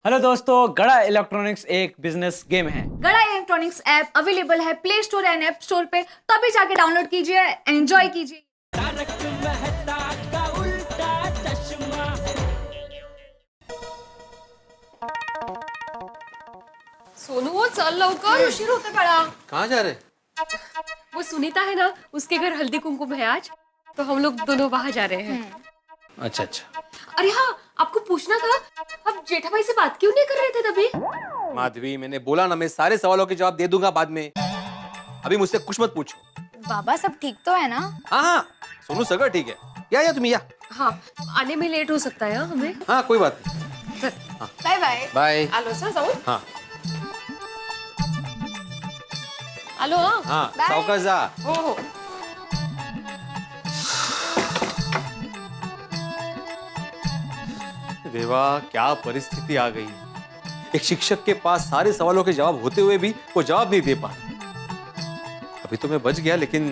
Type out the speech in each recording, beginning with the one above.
Hello दोस्तों, गड़ा electronics एक बिजनेस गेम है। गड़ा इलेक्ट्रॉनिक्स ऐप अवेलेबल है play store and app store पे, तो अभी जाके डाउनलोड कीजिए, एंजॉय कीजिए। सोनू वो चल लवकर, उशीर होते पड़ा। कहाँ जा रहे? वो सुनीता है ना, उसके घर हल्दी कुमकुम है आज, तो हम लोग दोनों वहां जा रहे हैं। अच्छा अच्छा। अरे हाँ, आपको पूछना था, आप जेठा भाई से बात क्यों नहीं कर रहे थे तभी? माधवी, मैंने बोला ना, मैं सारे सवालों के जवाब दे दूंगा बाद में। अभी मुझसे कुछ मत पूछो। बाबा सब ठीक तो है ना? हाँ हाँ, सोनू सगर ठीक है। या तुम या। हाँ, आने में लेट हो सकता है हमें। हाँ कोई बात नहीं। चल, बाय बाय। बाय। आलो सा जाऊ। हाँ आलो हाँ। हाँ, Bye. सावकाश जा। हो। देवा, क्या परिस्थिति आ गई। एक शिक्षक के पास सारे सवालों के जवाब होते हुए भी वो जवाब नहीं दे पा रहा। अभी तो मैं बच गया, लेकिन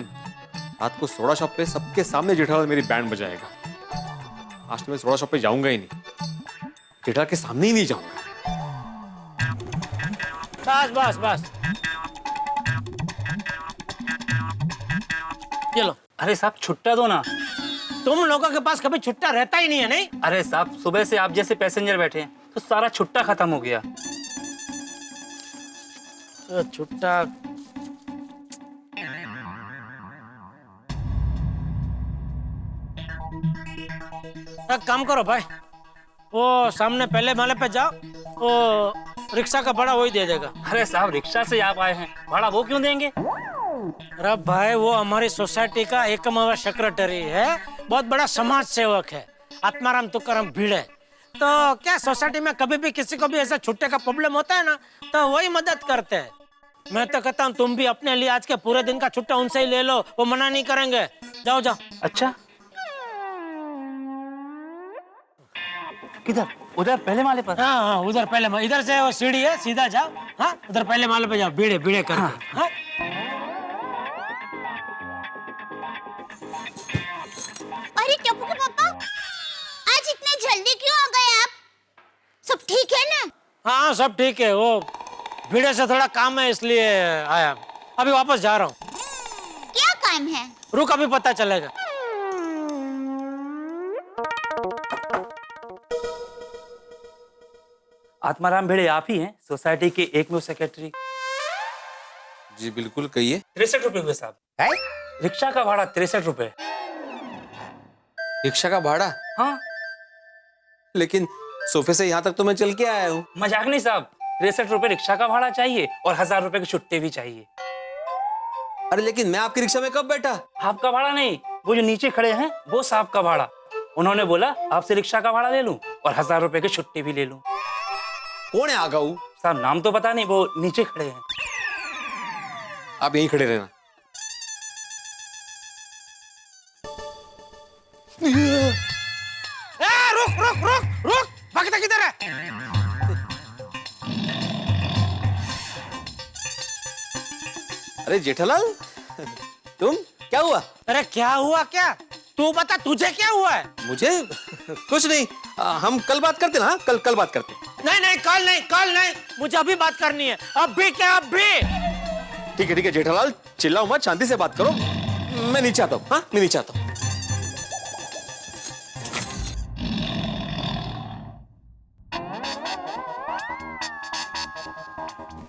रात को सोडा शॉप पे सबके सामने जेठालाल मेरी बैंड बजाएगा। आज तो मैं सोडा शॉप पे जाऊंगा ही नहीं, जेठा के सामने ही नहीं जाऊंगा। बस बस बस, चलो। अरे साहब छुट्टा दो ना। तुम लोगों के पास कभी छुट्टा रहता ही नहीं है, नहीं? अरे साहब, सुबह से आप जैसे पैसेंजर बैठे हैं तो सारा छुट्टा खत्म हो गया। तो छुट्टा एक काम करो भाई, वो सामने पहले माले पे जाओ, वो रिक्शा का भाड़ा वही दे देगा। अरे साहब, रिक्शा से आप आए हैं, भाड़ा वो क्यों देंगे? अरे भाई, वो हमारी सोसाइटी का एकमात्र सेक्रेटरी है, बहुत बड़ा समाज सेवक है, आत्माराम तुकाराम भिड़े। तो क्या सोसाइटी में कभी भी किसी को भी ऐसा छुट्टे का प्रॉब्लम होता है ना, तो वही मदद करते हैं। मैं तो कहता हूँ तुम भी अपने लिए आज के पूरे दिन का छुट्टा उनसे ही ले लो, वो मना नहीं करेंगे। जाओ जाओ। अच्छा, किधर? उधर पहले माले पर? हाँ हाँ, उधर पहले, इधर से वो सीढ़ी है, सीधा जाओ। हाँ, उधर पहले माले पे जाओ, बीड़े बीड़े करके। हाँ। अरे टप्पू के पापा, आज इतने जल्दी क्यों आ गए आप? सब ठीक है ना? हाँ सब ठीक है, वो भीड़े से थोड़ा काम है इसलिए आया। अभी वापस जा रहा हूँ। क्या काम है? रुक, अभी पता चलेगा। आत्माराम भिड़े आप ही हैं, सोसाइटी के एकमेव सेक्रेटरी? जी बिल्कुल, कहिए। 63 रुपए हुए साहब। है? रिक्शा का भाड़ा 63 रुपए। रिक्शा का भाड़ा? हाँ। लेकिन सोफे से यहाँ तक तो मैं चल के आया हूँ। मजाक नहीं साहब, 63 रुपए रिक्शा का भाड़ा चाहिए और 1000 रुपए के छुट्टे भी चाहिए। अरे लेकिन मैं आपकी रिक्शा में कब बैठा? आपका भाड़ा नहीं, वो जो नीचे खड़े हैं वो साहब का भाड़ा। उन्होंने बोला आपसे रिक्शा का भाड़ा ले लूं और 1000 रुपए के छुट्टे भी ले लूं। कौन है आगाऊ? साहब नाम तो पता नहीं, वो नीचे खड़े हैं। आप यहीं खड़े रहना। रुक रुक रुक रुक, भागता किधर है? अरे जेठालाल, तुम क्या हुआ? अरे क्या हुआ? क्या तू बता, तुझे क्या हुआ है? मुझे कुछ नहीं। हम कल बात करते ना। हाँ, कल बात करते। नहीं नहीं, कल नहीं, मुझे अभी बात करनी है। अभी क्या अभी? ठीक है जेठालाल, चिल्लाओ मत, शांति से बात करो। मैं नीचे आता हूँ। हाँ, मैं नीचे आता हूँ।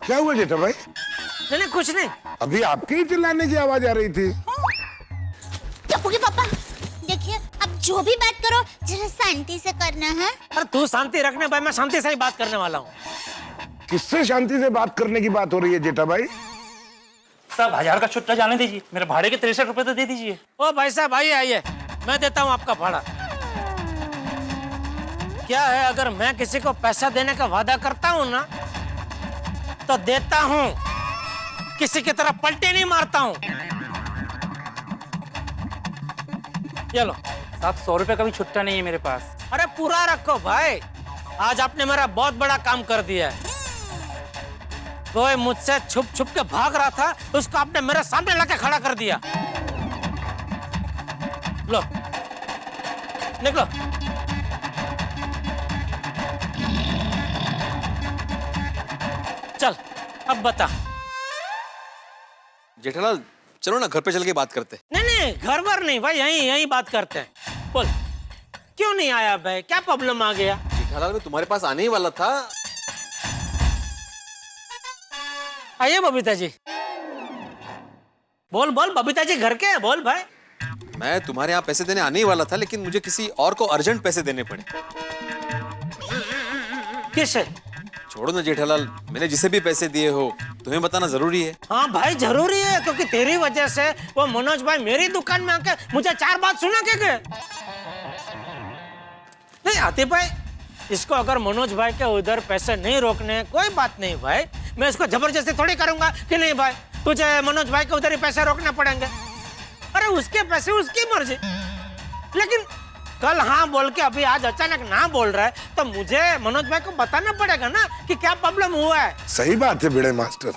क्या हुआ जेठा भाई? नहीं कुछ नहीं। अभी आपके ही चिल्लाने की आवाज आ रही थी। टप्पू के पापा, देखिए, अब जो भी बात करो जरा शांति से करना है। अरे तू शांति रखने भाई, मैं शांति से ही बात करने वाला हूँ। किससे शांति से बात करने की बात हो रही है जेठा भाई? साहब 1000 का छुट्टा जाने दीजिए, मेरे भाड़े के 63 रुपए तो दे दीजिए। ओ भाई साहब, आइए, मैं देता हूँ आपका भाड़ा। क्या है, अगर मैं किसी को पैसा देने का वादा करता हूँ ना, तो देता हूँ, किसी की तरह पलटे नहीं मारता हूँ। ये लो। साहब 100 रुपए का भी छुट्टा नहीं है मेरे पास। अरे पूरा रखो भाई, आज आपने मेरा बहुत बड़ा काम कर दिया है। कोई मुझसे छुप छुप के भाग रहा था, उसको आपने मेरे सामने लाके खड़ा कर दिया। लो, निकलो। चल अब बता। जेठालाल चलो ना घर पे चल के बात करते हैं। नहीं नहीं घर बार नहीं भाई, यहीं यहीं बात करते हैं। बोल क्यों नहीं आया भाई, क्या प्रॉब्लम आ गया? जेठालाल मैं तुम्हारे पास आने ही वाला था। आइए बबीता जी। बोल बोल बबीता जी घर के है, बोल भाई। मैं तुम्हारे यहाँ पैसे देने आने ही वाला था, लेकिन मुझे किसी और को अर्जेंट पैसे देने पड़े। किसे? छोड़ो ना जेठालाल, मैंने जिसे भी पैसे दिए हो तुम्हें बताना जरूरी है। हाँ भाई जरूरी है, क्योंकि तेरी वजह से वो मनोज भाई मेरी दुकान में आके मुझे 4 बात सुना के गए। नहीं आते भाई, इसको अगर मनोज भाई के उधर पैसे नहीं रोकने कोई बात नहीं भाई, मैं इसको जबरदस्ती थोड़ी करूंगा कि नहीं भाई तुझे मनोज भाई के उधर ही पैसे रोकने पड़ेंगे। अरे उसके पैसे उसकी मर्जी। लेकिन कल हाँ बोल के अभी आज अचानक ना बोल रहा है, तो मुझे मनोज भाई को बताना पड़ेगा ना कि क्या प्रॉब्लम हुआ है। सही बात है भिड़े मास्टर।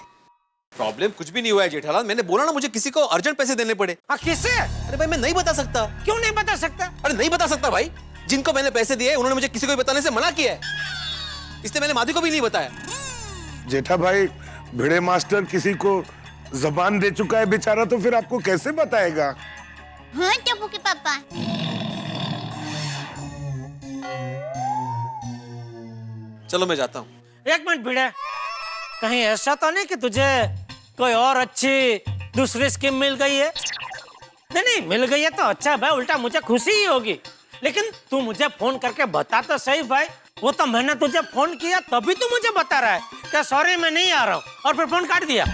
प्रॉब्लम कुछ भी नहीं हुआ है जेठालाल, मैंने बोला ना मुझे किसी को अर्जेंट पैसे देने पड़े। हाँ किससे? अरे भाई मैं नहीं बता सकता। क्यों नहीं बता सकता? अरे नहीं बता सकता भाई, जिनको मैंने पैसे दिए उन्होंने मुझे किसी को बताने से मना किया है, इसलिए मैंने माधवी को भी नहीं बताया। जेठा भाई भिड़े मास्टर किसी को जबान दे चुका है बेचारा, तो फिर आपको कैसे बताएगा? हाँ टप्पू के पापा। चलो मैं जाता हूँ। एक मिनट भिड़े, कहीं ऐसा तो नहीं कि तुझे कोई और अच्छी दूसरी स्कीम मिल गई है? नहीं नहीं मिल गई है तो अच्छा भाई, उल्टा मुझे खुशी ही होगी। लेकिन तू मुझे फोन करके बता तो सही भाई। वो तो मैंने तुझे फोन किया तभी तू मुझे बता रहा है क्या सॉरी मैं नहीं आ रहा हूँ, और फिर फोन काट दिया।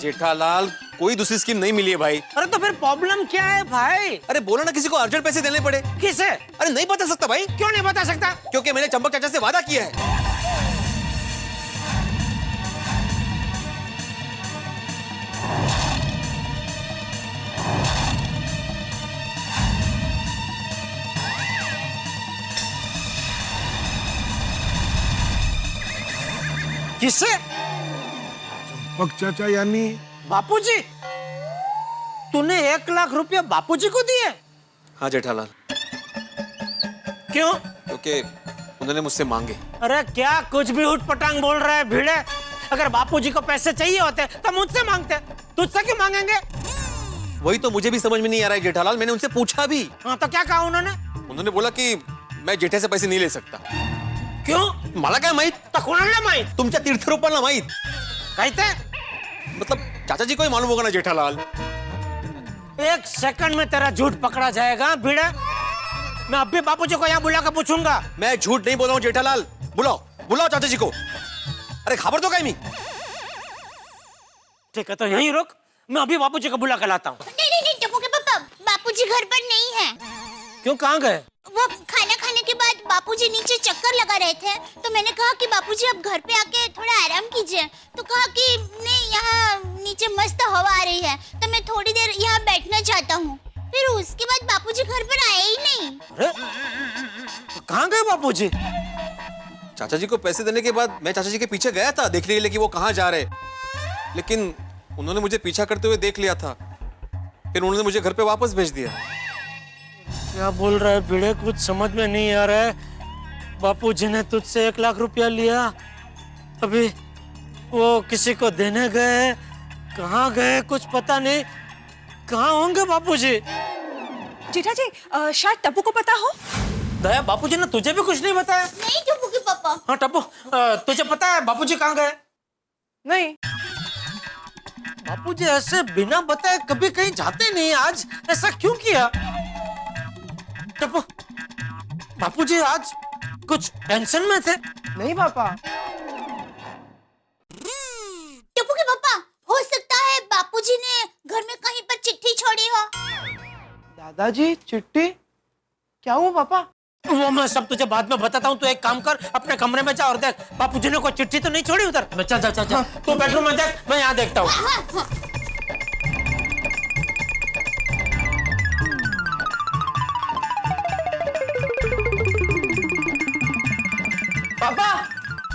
जेठालाल कोई दूसरी स्कीम नहीं मिली है भाई। अरे तो फिर प्रॉब्लम क्या है भाई? अरे बोला ना किसी को अर्जेंट पैसे देने पड़े। किसे? अरे नहीं बता सकता भाई। क्यों नहीं बता सकता? क्योंकि मैंने चंपक चाचा से वादा किया है। किससे? चंपक चाचा यानी? बापूजी? तूने 1 लाख रुपया बापूजी को दिए? हाँ जेठालाल। क्यों? क्योंकि उन्होंने मुझसे मांगे। अरे क्या कुछ भी उठपटांग बोल रहा है भिड़े। अगर बापूजी को पैसे चाहिए होते तो मुझसे मांगते, तुझसे क्यों मांगेंगे? वही तो मुझे भी समझ में नहीं आ रहा है जेठालाल, मैंने उनसे पूछा भी। हाँ तो क्या कहा उन्होंने? उन्होंने बोला कि मैं जेठे से पैसे नहीं ले सकता। क्यों? मला काय माहित? तो कोणाला माहित? तुमच्या तीर्थरूपाला माहित। कहते मतलब चाचा जी को ही मालूम होगा ना जेठालाल। 1 सेकंड में तेरा झूठ पकड़ा जाएगा भिड़े। मैं अभी बापूजी को यहाँ बुला कर पूछूंगा। मैं झूठ नहीं बोल रहा हूँ जेठालाल। बुलाओ बुलाओ चाचा जी को। अरे खबर तो काय मी। ठीक है तो यहीं रुक, मैं अभी बापूजी को बुला कर लाता हूँ। नहीं टप्पू के पापा, बापूजी घर पर नहीं है। क्यों, कहाँ गए? वो खाना खाने के बाद बापूजी नीचे चक्कर लगा रहे थे, तो मैंने कहा कि बापूजी अब घर पे आके थोड़ा आराम कीजिए। तो कहा कि नहीं, यहाँ नीचे मस्त हवा आ रही है, तो मैं थोड़ी देर यहाँ बैठना चाहता हूँ। फिर उसके बाद बापूजी घर पर आए ही नहीं। अरे तो कहाँ गए बापूजी? चाचा जी को पैसे देने के बाद मैं चाचा जी के पीछे गया था देखने के लिए कि वो कहाँ जा रहे, लेकिन उन्होंने मुझे पीछा करते हुए देख लिया था, फिर उन्होंने मुझे घर पे वापस भेज दिया। क्या बोल रहा है भिड़े, कुछ समझ में नहीं आ रहा है। बापूजी ने तुझसे 1 लाख रुपया लिया, अभी वो किसी को देने गए, कहाँ गए कुछ पता नहीं। कहाँ होंगे बापूजी? जेठा जी शायद टप्पू को पता हो। दया बापूजी ने तुझे भी कुछ नहीं बताया? नहीं टप्पू के पापा। हाँ टप्पू, तुझे पता है बापूजी कहाँ गए? नहीं। बापूजी ऐसे बिना बताए कभी कहीं जाते नहीं, आज ऐसा क्यों किया? टप्पू, बापूजी आज कुछ टेंशन में थे? नहीं पापा। टप्पू के पापा, हो सकता है बापूजी ने घर में कहीं पर चिट्ठी छोड़ी हो। दादाजी चिट्ठी? क्या हुआ पापा? वो मैं सब तुझे बाद में बताता हूँ। तू एक काम कर, अपने कमरे में जा और देख बापूजी ने कोई चिट्ठी तो नहीं छोड़ी उधर। चल चल चल चल, तू बेडरूम में देख, मैं यहाँ देखता हूँ। पापा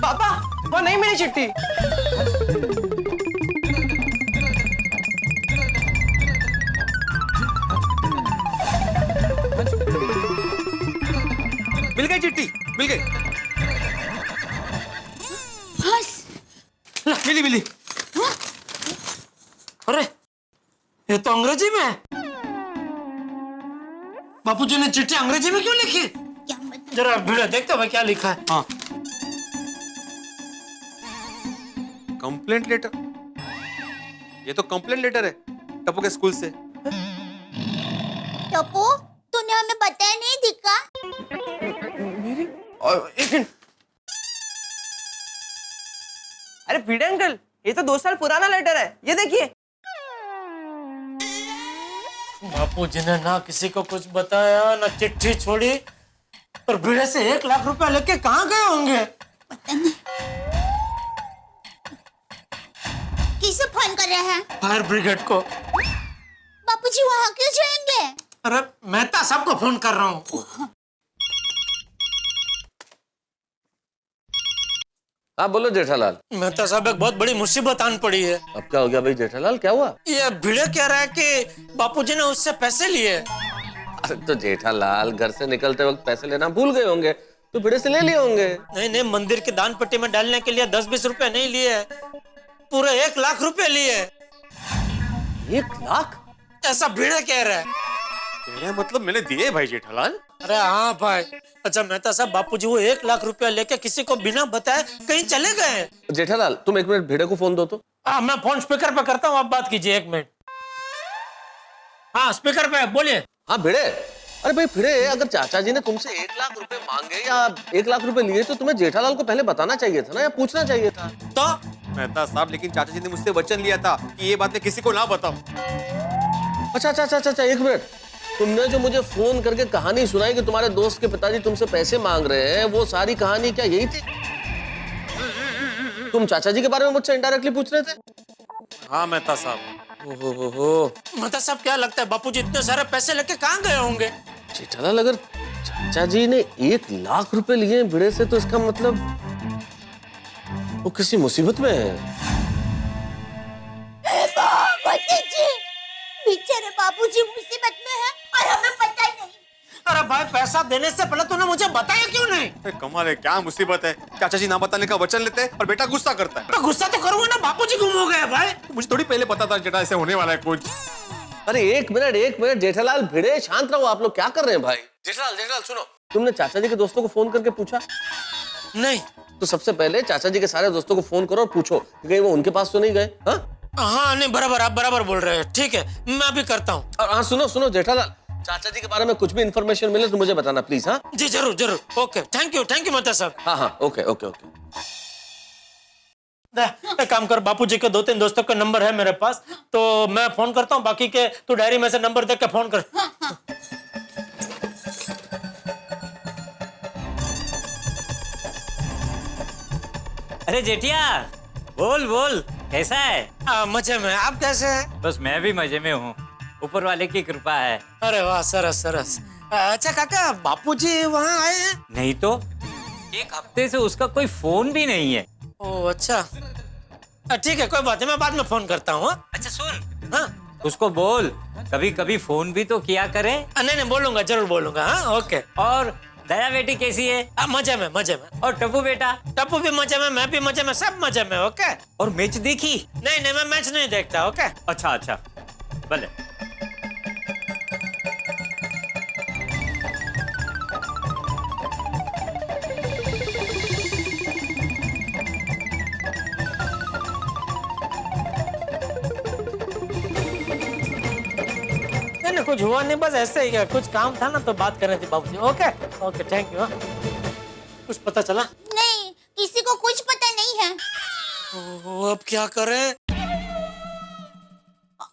पापा, वो नहीं मिली चिट्ठी। मिल गई चिट्ठी, मिल गई। बस मिली मिली। अरे ये तो अंग्रेजी में है। बापूजी ने चिट्ठी अंग्रेजी में क्यों लिखी? क्या मतलब? जरा भिड़े देखते भाई क्या लिखा है। हाँ, कंप्लेंट लेटर। ये तो कंप्लेंट लेटर है टप्पू के स्कूल से। टप्पू, तूने हमें बताया नहीं दिखा? एक मिनट। अरे भिड़े अंकल, ये तो 2 साल पुराना लेटर है, ये देखिए। बापूजी ने ना किसी को कुछ बताया, ना चिट्ठी छोड़ी, पर भिड़े से 1 लाख रुपया लेके कहाँ गए होंगे? किसे फोन कर रहे हैं? फायर ब्रिगेड को। बापूजी वहाँ क्यों जाएंगे? अरे मेहता साहब को फोन कर रहा हूँ। हाँ बोलो जेठालाल। मेहता साहब एक बहुत बड़ी मुसीबत आन पड़ी है। अब क्या हो गया भाई जेठालाल, क्या हुआ? ये भिड़े कह रहा है कि बापूजी ने उससे पैसे लिए। अरे तो जेठालाल घर से निकलते वक्त पैसे लेना भूल गए होंगे, तो भिड़े से ले लिए होंगे। नहीं नहीं, मंदिर की दान पेटी में डालने के लिए 10-20 रुपए नहीं लिए, पूरे 1 लाख रुपए लिए। 1 लाख? ऐसा भिड़े कह रहा है। तेरा मतलब मैंने दिए भाई जेठालाल? अरे हाँ भाई। अच्छा मेहता साहब, बापूजी वो 1 लाख रुपया लेके किसी को बिना बताए कहीं चले गए। जेठालाल तुम 1 मिनट भिड़े को फोन दो तो। हाँ मैं फोन स्पीकर पे करता हूँ, आप बात कीजिए 1 मिनट। हाँ स्पीकर पे बोलिए। हाँ भिड़े, अरे भाई भिड़े, अगर चाचा जी ने तुमसे 1 लाख रुपए मांगे या 1 लाख रुपए लिए तो तुम्हें जेठालाल को पहले बताना चाहिए था ना, या पूछना चाहिए था। तो मेहता साहब, लेकिन चाचा जी ने मुझसे वचन लिया था कि ये बात मैं किसी को ना बताऊं। अच्छा अच्छा अच्छा अच्छा 1 मिनट, तुमने जो मुझे फोन करके कहानी सुनाई कि तुम्हारे दोस्त के पिताजी तुमसे पैसे मांग रहे हैं, वो सारी कहानी क्या यही थी? तुम चाचा जी के बारे में मुझसे इनडायरेक्टली पूछ रहे थे? हाँ मेहता साहब। ओहो, मेहता साहब क्या लगता है बापूजी इतने सारे पैसे लेके कहाँ गए होंगे? जेठालाल अगर चाचा जी ने 1 लाख रुपए लिए भिड़े से, तो इसका मतलब वो किसी मुसीबत में है। बेचारे बापूजी मुसीबत में है और हमें पता ही नहीं। अरे भाई, पैसा देने से पहले तूने मुझे बताया क्यों नहीं? अरे कमाल है, क्या मुसीबत है। चाचा जी ना बताने का वचन लेते हैं और बेटा गुस्सा करता है। तो गुस्सा तो करूंगा ना, बापूजी गुम हो गए भाई। मुझे थोड़ी पहले पता था जेठा ऐसे होने वाला है कुछ। अरे 1 मिनट जेठालाल, भिड़े शांत रहो, आप लोग क्या कर रहे हैं भाई? जेठालाल सुनो, तुमने चाचा जी के दोस्तों को फोन करके पूछा? नहीं। तो सबसे पहले चाचा जी के सारे दोस्तों को फोन करो और पूछो कि कहीं वो उनके पास तो नहीं गए। हाँ नहीं, बराबर, आप बराबर बोल रहे हैं। ठीक है, मैं अभी करता हूँ। और हाँ सुनो जेठालाल, चाचा जी के बारे में कुछ भी इंफॉर्मेशन मिले तो मुझे बताना प्लीज। हाँ जी जरूर जरूर। ओके, थैंक यू मेहता साहब। हाँ ओके। एक काम कर, बापूजी के 2-3 दोस्तों का नंबर है मेरे पास, तो मैं फोन करता हूँ, बाकी के तू डायरी में से नंबर देख के फोन कर। अरे जेठिया, बोल कैसा है? मजे में। आप कैसे हैं? बस मैं भी मजे में हूँ, ऊपर वाले की कृपा है। अरे वाह, सरस। अच्छा काका, बापूजी वहाँ आए हैं? नहीं तो 1 हफ्ते से उसका कोई फोन भी नहीं है। ओह अच्छा, ठीक है, कोई बात नहीं, मैं बाद में फोन करता हूँ। अच्छा सुन, हाँ उसको बोल कभी कभी फोन भी तो किया करे। नहीं बोलूंगा, जरूर बोलूंगा। हाँ ओके। और दया बेटी कैसी है? मजे में। और टप्पू बेटा? टप्पू भी मजे में, मैं भी मजे में, सब मजे में। ओके। और मैच देखी? नहीं, मैं मैच नहीं देखता। ओके। अच्छा भले। नहीं कुछ हुआ नहीं, बस ऐसे ही कुछ काम था ना, तो बात कर रहे थे बाबूजी। Okay thank you. कुछ पता चला? नहीं, किसी को कुछ पता नहीं है। अब क्या करें?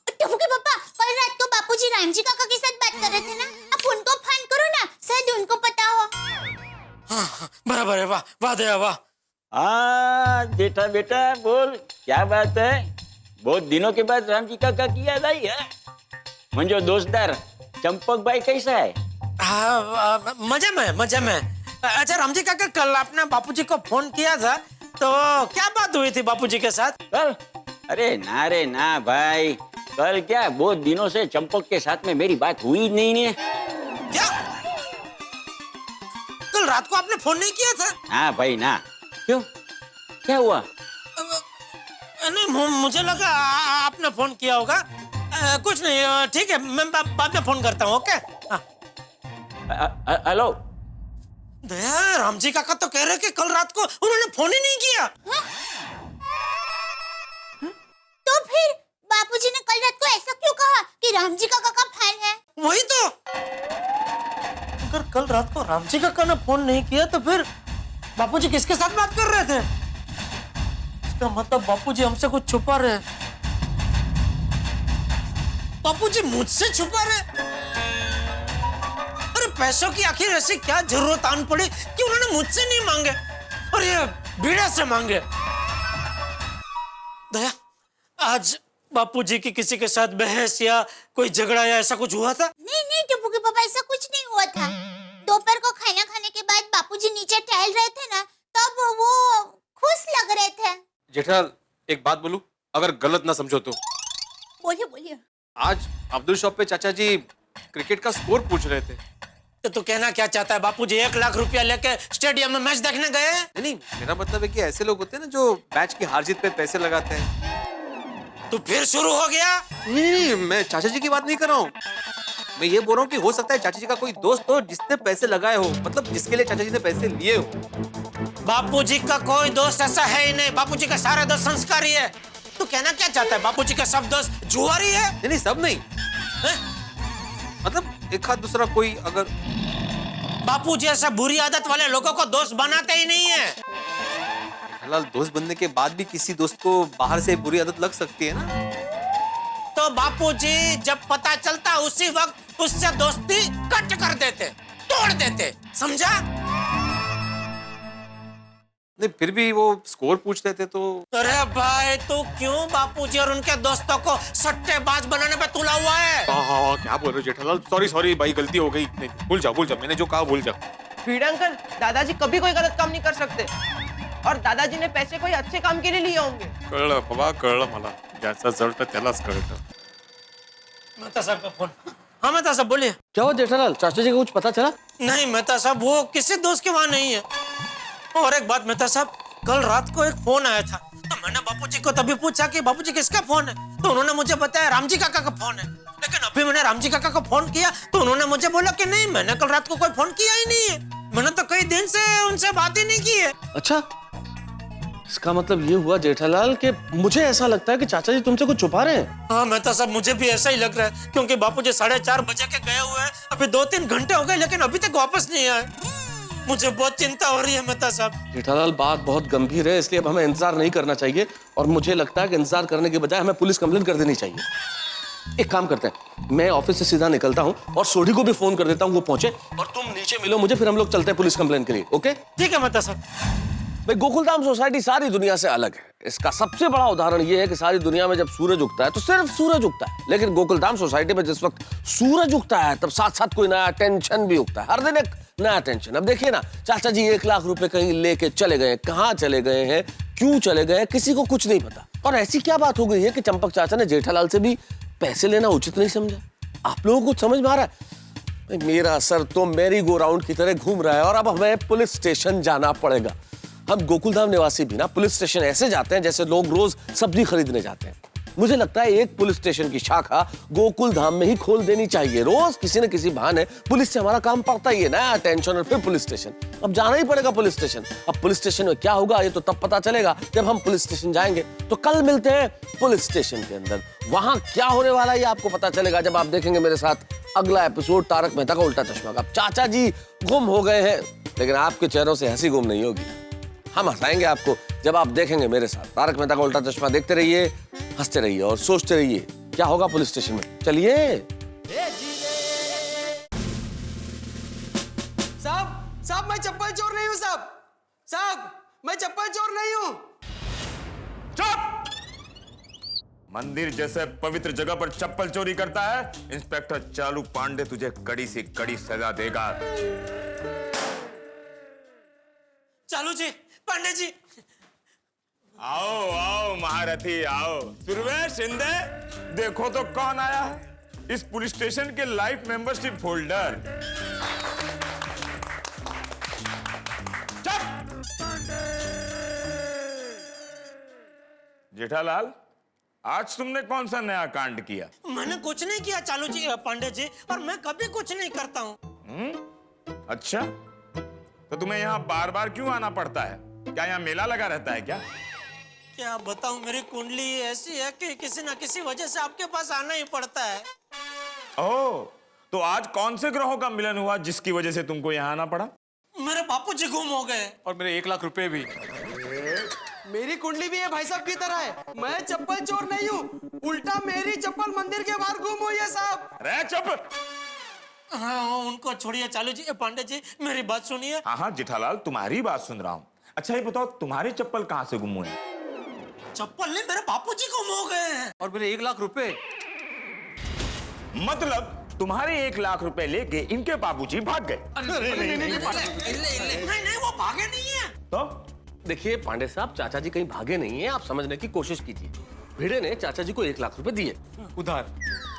टप्पू के पापा, कल रात को बापूजी रामजी काका के साथ बात कर रहे थे ना, आप उनको फोन करो ना, शायद उनको पता हो। हाँ बराबर है। वाह दया वाह। हाँ जेठा बेटा बोल, क्या बात है? बहुत दिनों के बाद रामजी काका की याद आई है। मुझे दोस्तदार चंपक भाई कैसा है? हाँ मजे में। अच्छा रामजी काका, कल आपने बापूजी को फोन किया था, तो क्या बात हुई थी बापूजी के साथ? कल? अरे ना रे ना भाई, कल क्या, बहुत दिनों से चंपक के साथ में मेरी बात हुई नहीं ने। क्या? कल रात को आपने फोन नहीं किया था? हाँ भाई ना। क्यों, क्या हुआ? नहीं मुझे लगा आपने फोन किया होगा। कुछ नहीं, ठीक है, मैं बाद में फोन करता हूँ। ओके। हेलो। दया, रामजी काका तो कह रहे कि कल रात को उन्होंने फोन ही नहीं किया। तो फिर बापूजी ने कल रात को ऐसा क्यों कहा कि रामजी काका का फैन है? वही तो, अगर कल रात को रामजी काका ने फोन नहीं किया तो फिर बापूजी किसके साथ बात कर रहे थे? इसका मतलब बापूजी हमसे कुछ छुपा रहे। बापूजी मुझसे छुपा रहे? अरे पैसों की आखिर ऐसी क्या जरूरत आन पड़ी कि उन्होंने मुझसे नहीं मांगे और ये बीड़ा से मांगे? दया, आज बापूजी की किसी के साथ बहस या कोई झगड़ा या ऐसा कुछ हुआ था? नहीं टप्पू के पापा, ऐसा कुछ नहीं हुआ था। दोपहर को खाना खाने के बाद बापूजी नीचे टहल रहे थे ना, तब वो खुश लग रहे थे। जेठालाल, एक बात बोलूं, अगर गलत ना समझो तो। बोलिए। आज अब्दुल शॉप पे चाचा जी क्रिकेट का स्कोर पूछ रहे थे। तो तू कहना क्या चाहता है? बापूजी 1 लाख रुपया लेके स्टेडियम में मैच देखने गए? नहीं, मेरा मतलब है कि ऐसे लोग होते हैं ना जो मैच की हार जीत पे पैसे लगाते हैं। तो फिर शुरू हो गया? नहीं, मैं चाचा जी की बात नहीं कर रहा हूँ। मैं ये बोल रहा हूँ कि हो सकता है चाचा जी का कोई दोस्त हो जिसने पैसे लगाए हो, मतलब जिसके लिए चाचा जी ने पैसे लिए हो। बापूजी का कोई दोस्त ऐसा है ही नहीं। बापूजी का सारे दोस्त संस्कारी है। तू कहना क्या चाहता है? बापूजी का सब दोस्त जुआरी है? नहीं, सब नहीं है? मतलब एक आध दूसरा कोई। अगर बापूजी ऐसा बुरी आदत वाले लोगों को दोस्त बनाते ही नहीं है। फिलहाल दोस्त बनने के बाद भी किसी दोस्त को बाहर से बुरी आदत लग सकती है ना। तो बापूजी जब पता चलता उसी वक्त उससे दोस्ती कट कर देते, तोड़ देते, समझा? नहीं, फिर भी वो स्कोर पूछ लेते तो। अरे भाई, तू क्यों बापूजी और उनके दोस्तों को सट्टेबाज बनाने पे तुला हुआ है? हाँ, क्या बोल रहे हो जेठालाल? सॉरी भाई, गलती हो गई। भूल जाओ, मैंने जो कहा भूल जाओ। भिड़े अंकल, दादाजी कभी कोई गलत काम नहीं कर सकते और दादाजी ने पैसे कोई अच्छे काम के लिए लिए होंगे। कळलं बाबा, कळलं मला। ज्याचा जळतं त्यालाच कळतं। मेहता साहब का फोन। हाँ मेहता साहब, बोलिए। क्या हुआ जेठालाल, चाचा जी को कुछ पता चला? नहीं मेहता साहब, वो किसी दोस्त के वहाँ नहीं है। और एक बात मेहता साहब, कल रात को एक फोन आया था, तो मैंने बापूजी को तभी पूछा कि बापूजी किसका फोन है, तो उन्होंने मुझे बताया रामजी काका का फोन है। लेकिन अभी मैंने रामजी काका को फोन किया तो उन्होंने मुझे बोला कि नहीं, मैंने कल रात को कोई फोन किया ही नहीं है। मैंने तो कई दिन से उनसे बात ही नहीं की है। अच्छा, इसका मतलब ये हुआ जेठालाल कि मुझे ऐसा लगता है कि चाचा जी तुमसे कुछ छुपा रहे हैं। हाँ मेहता साहब, मुझे भी ऐसा ही लग रहा है, क्योंकि बापूजी 4:30 बजे के गए हुए हैं, अभी 2-3 घंटे हो गए लेकिन अभी तक वापस नहीं आए। मुझे बहुत चिंता हो रही है मेहता साहब। जेठालाल, बात बहुत गंभीर है, इसलिए अब हमें इंतजार नहीं करना चाहिए और मुझे लगता है कि इंतजार करने के बजाय हमें पुलिस कंप्लेंट कर देनी चाहिए। एक काम करते हैं, मैं ऑफिस से सीधा निकलता हूँ और सोढ़ी को भी फोन कर देता हूँ, वो पहुंचे और तुम नीचे मिलो मुझे, फिर हम लोग चलते हैं पुलिस कंप्लेंट के लिए। ओके? ठीक है मेहता साहब। भाई, गोकुलधाम सोसाइटी सारी दुनिया से अलग है। इसका सबसे बड़ा उदाहरण यह है कि सारी दुनिया में जब सूरज उगता है तो सिर्फ सूरज उगता है, लेकिन गोकुलधाम सोसाइटी में जिस वक्त सूरज उगता है तब साथ साथ कोई नया टेंशन भी उगता है। हर दिन एक नया टेंशन। अब देखिए ना, चाचा जी 1 लाख रुपए कहीं लेके चले गए, कहाँ चले गए हैं, क्यों चले गए, किसी को कुछ नहीं पता। और ऐसी क्या बात हो गई है कि चंपक चाचा ने जेठालाल से भी पैसे लेना उचित नहीं समझा? आप लोगों को समझ में आ रहा है? मेरा सर तो मैरी गो राउंड की तरह घूम रहा है और अब हमें पुलिस स्टेशन जाना पड़ेगा। हम गोकुलधाम निवासी भी ना पुलिस स्टेशन ऐसे जाते हैं जैसे लोग रोज सब्जी खरीदने जाते हैं। मुझे लगता है एक पुलिस स्टेशन की शाखा गोकुलधाम में ही खोल देनी चाहिए। रोज किसी न किसी बहाने पुलिस से हमारा काम पड़ता ही है ना, टेंशन और फिर पुलिस स्टेशन। अब जाना ही पड़ेगा पुलिस स्टेशन। अब पुलिस स्टेशन में क्या होगा ये तो तब पता चलेगा जब हम पुलिस स्टेशन जाएंगे। तो कल मिलते हैं पुलिस स्टेशन के अंदर। वहां क्या होने वाला है ये आपको पता चलेगा जब आप देखेंगे मेरे साथ अगला एपिसोड तारक मेहता का उल्टा चश्मा का। चाचा जी गुम हो गए हैं, लेकिन आपके चेहरों से हंसी गुम नहीं होगी। हम हंसाएंगे आपको जब आप देखेंगे मेरे साथ तारक मेहता का उल्टा चश्मा। देखते रहिए, हंसते रहिए और सोचते रहिए क्या होगा पुलिस स्टेशन में। चलिए। साहब मैं चप्पल चोर नहीं हूँ साहब, मैं चप्पल चोर नहीं हूँ। चुप! मंदिर जैसे पवित्र जगह पर चप्पल चोरी करता है, इंस्पेक्टर चालू पांडे तुझे कड़ी से कड़ी सजा देगा। चालू जी, पांडे जी। आओ आओ महारथी आओ। सुरवे शिंदे, देखो तो कौन आया है, इस पुलिस स्टेशन के लाइफ मेंबरशिप होल्डर। जेठालाल, आज तुमने कौन सा नया कांड किया? मैंने कुछ नहीं किया चालू जी पांडे जी, और मैं कभी कुछ नहीं करता हूँ। अच्छा, तो तुम्हें यहाँ बार बार क्यों आना पड़ता है? क्या यहाँ मेला लगा रहता है क्या? क्या बताऊं, मेरी कुंडली ऐसी है कि किसी ना किसी वजह से आपके पास आना ही पड़ता है। ओह, तो आज कौन से ग्रहों का मिलन हुआ जिसकी वजह से तुमको यहाँ आना पड़ा? मेरे बापूजी गुम हो गए। और मेरे 1 लाख रुपए भी। मेरी कुंडली भी है भाई साहब की तरह है। मैं चप्पल चोर नहीं हूँ, उल्टा मेरी चप्पल मंदिर के बाहर गुम हुई है साहब। अरे चुप! हाँ, उनको छोड़िए चालू जी पांडे जी, मेरी बात सुनिए। हाँ जेठालाल, तुम्हारी बात सुन रहा हूँ। अच्छा ये बताओ, तुम्हारी चप्पल कहाँ से गुम हुई? चप्पल नहीं, मेरे बापूजी गुम हो गए हैं। और मेरे 1 लाख रुपए। मतलब तुम्हारे 1 लाख रुपए लेके इनके बाबूजी भाग गए? नहीं, वो भागे नहीं है। तो देखिए पांडे साहब, चाचा जी कहीं भागे नहीं है, आप समझने की कोशिश कीजिए। भिड़े ने चाचा जी को 1 लाख रुपए दिए उधार।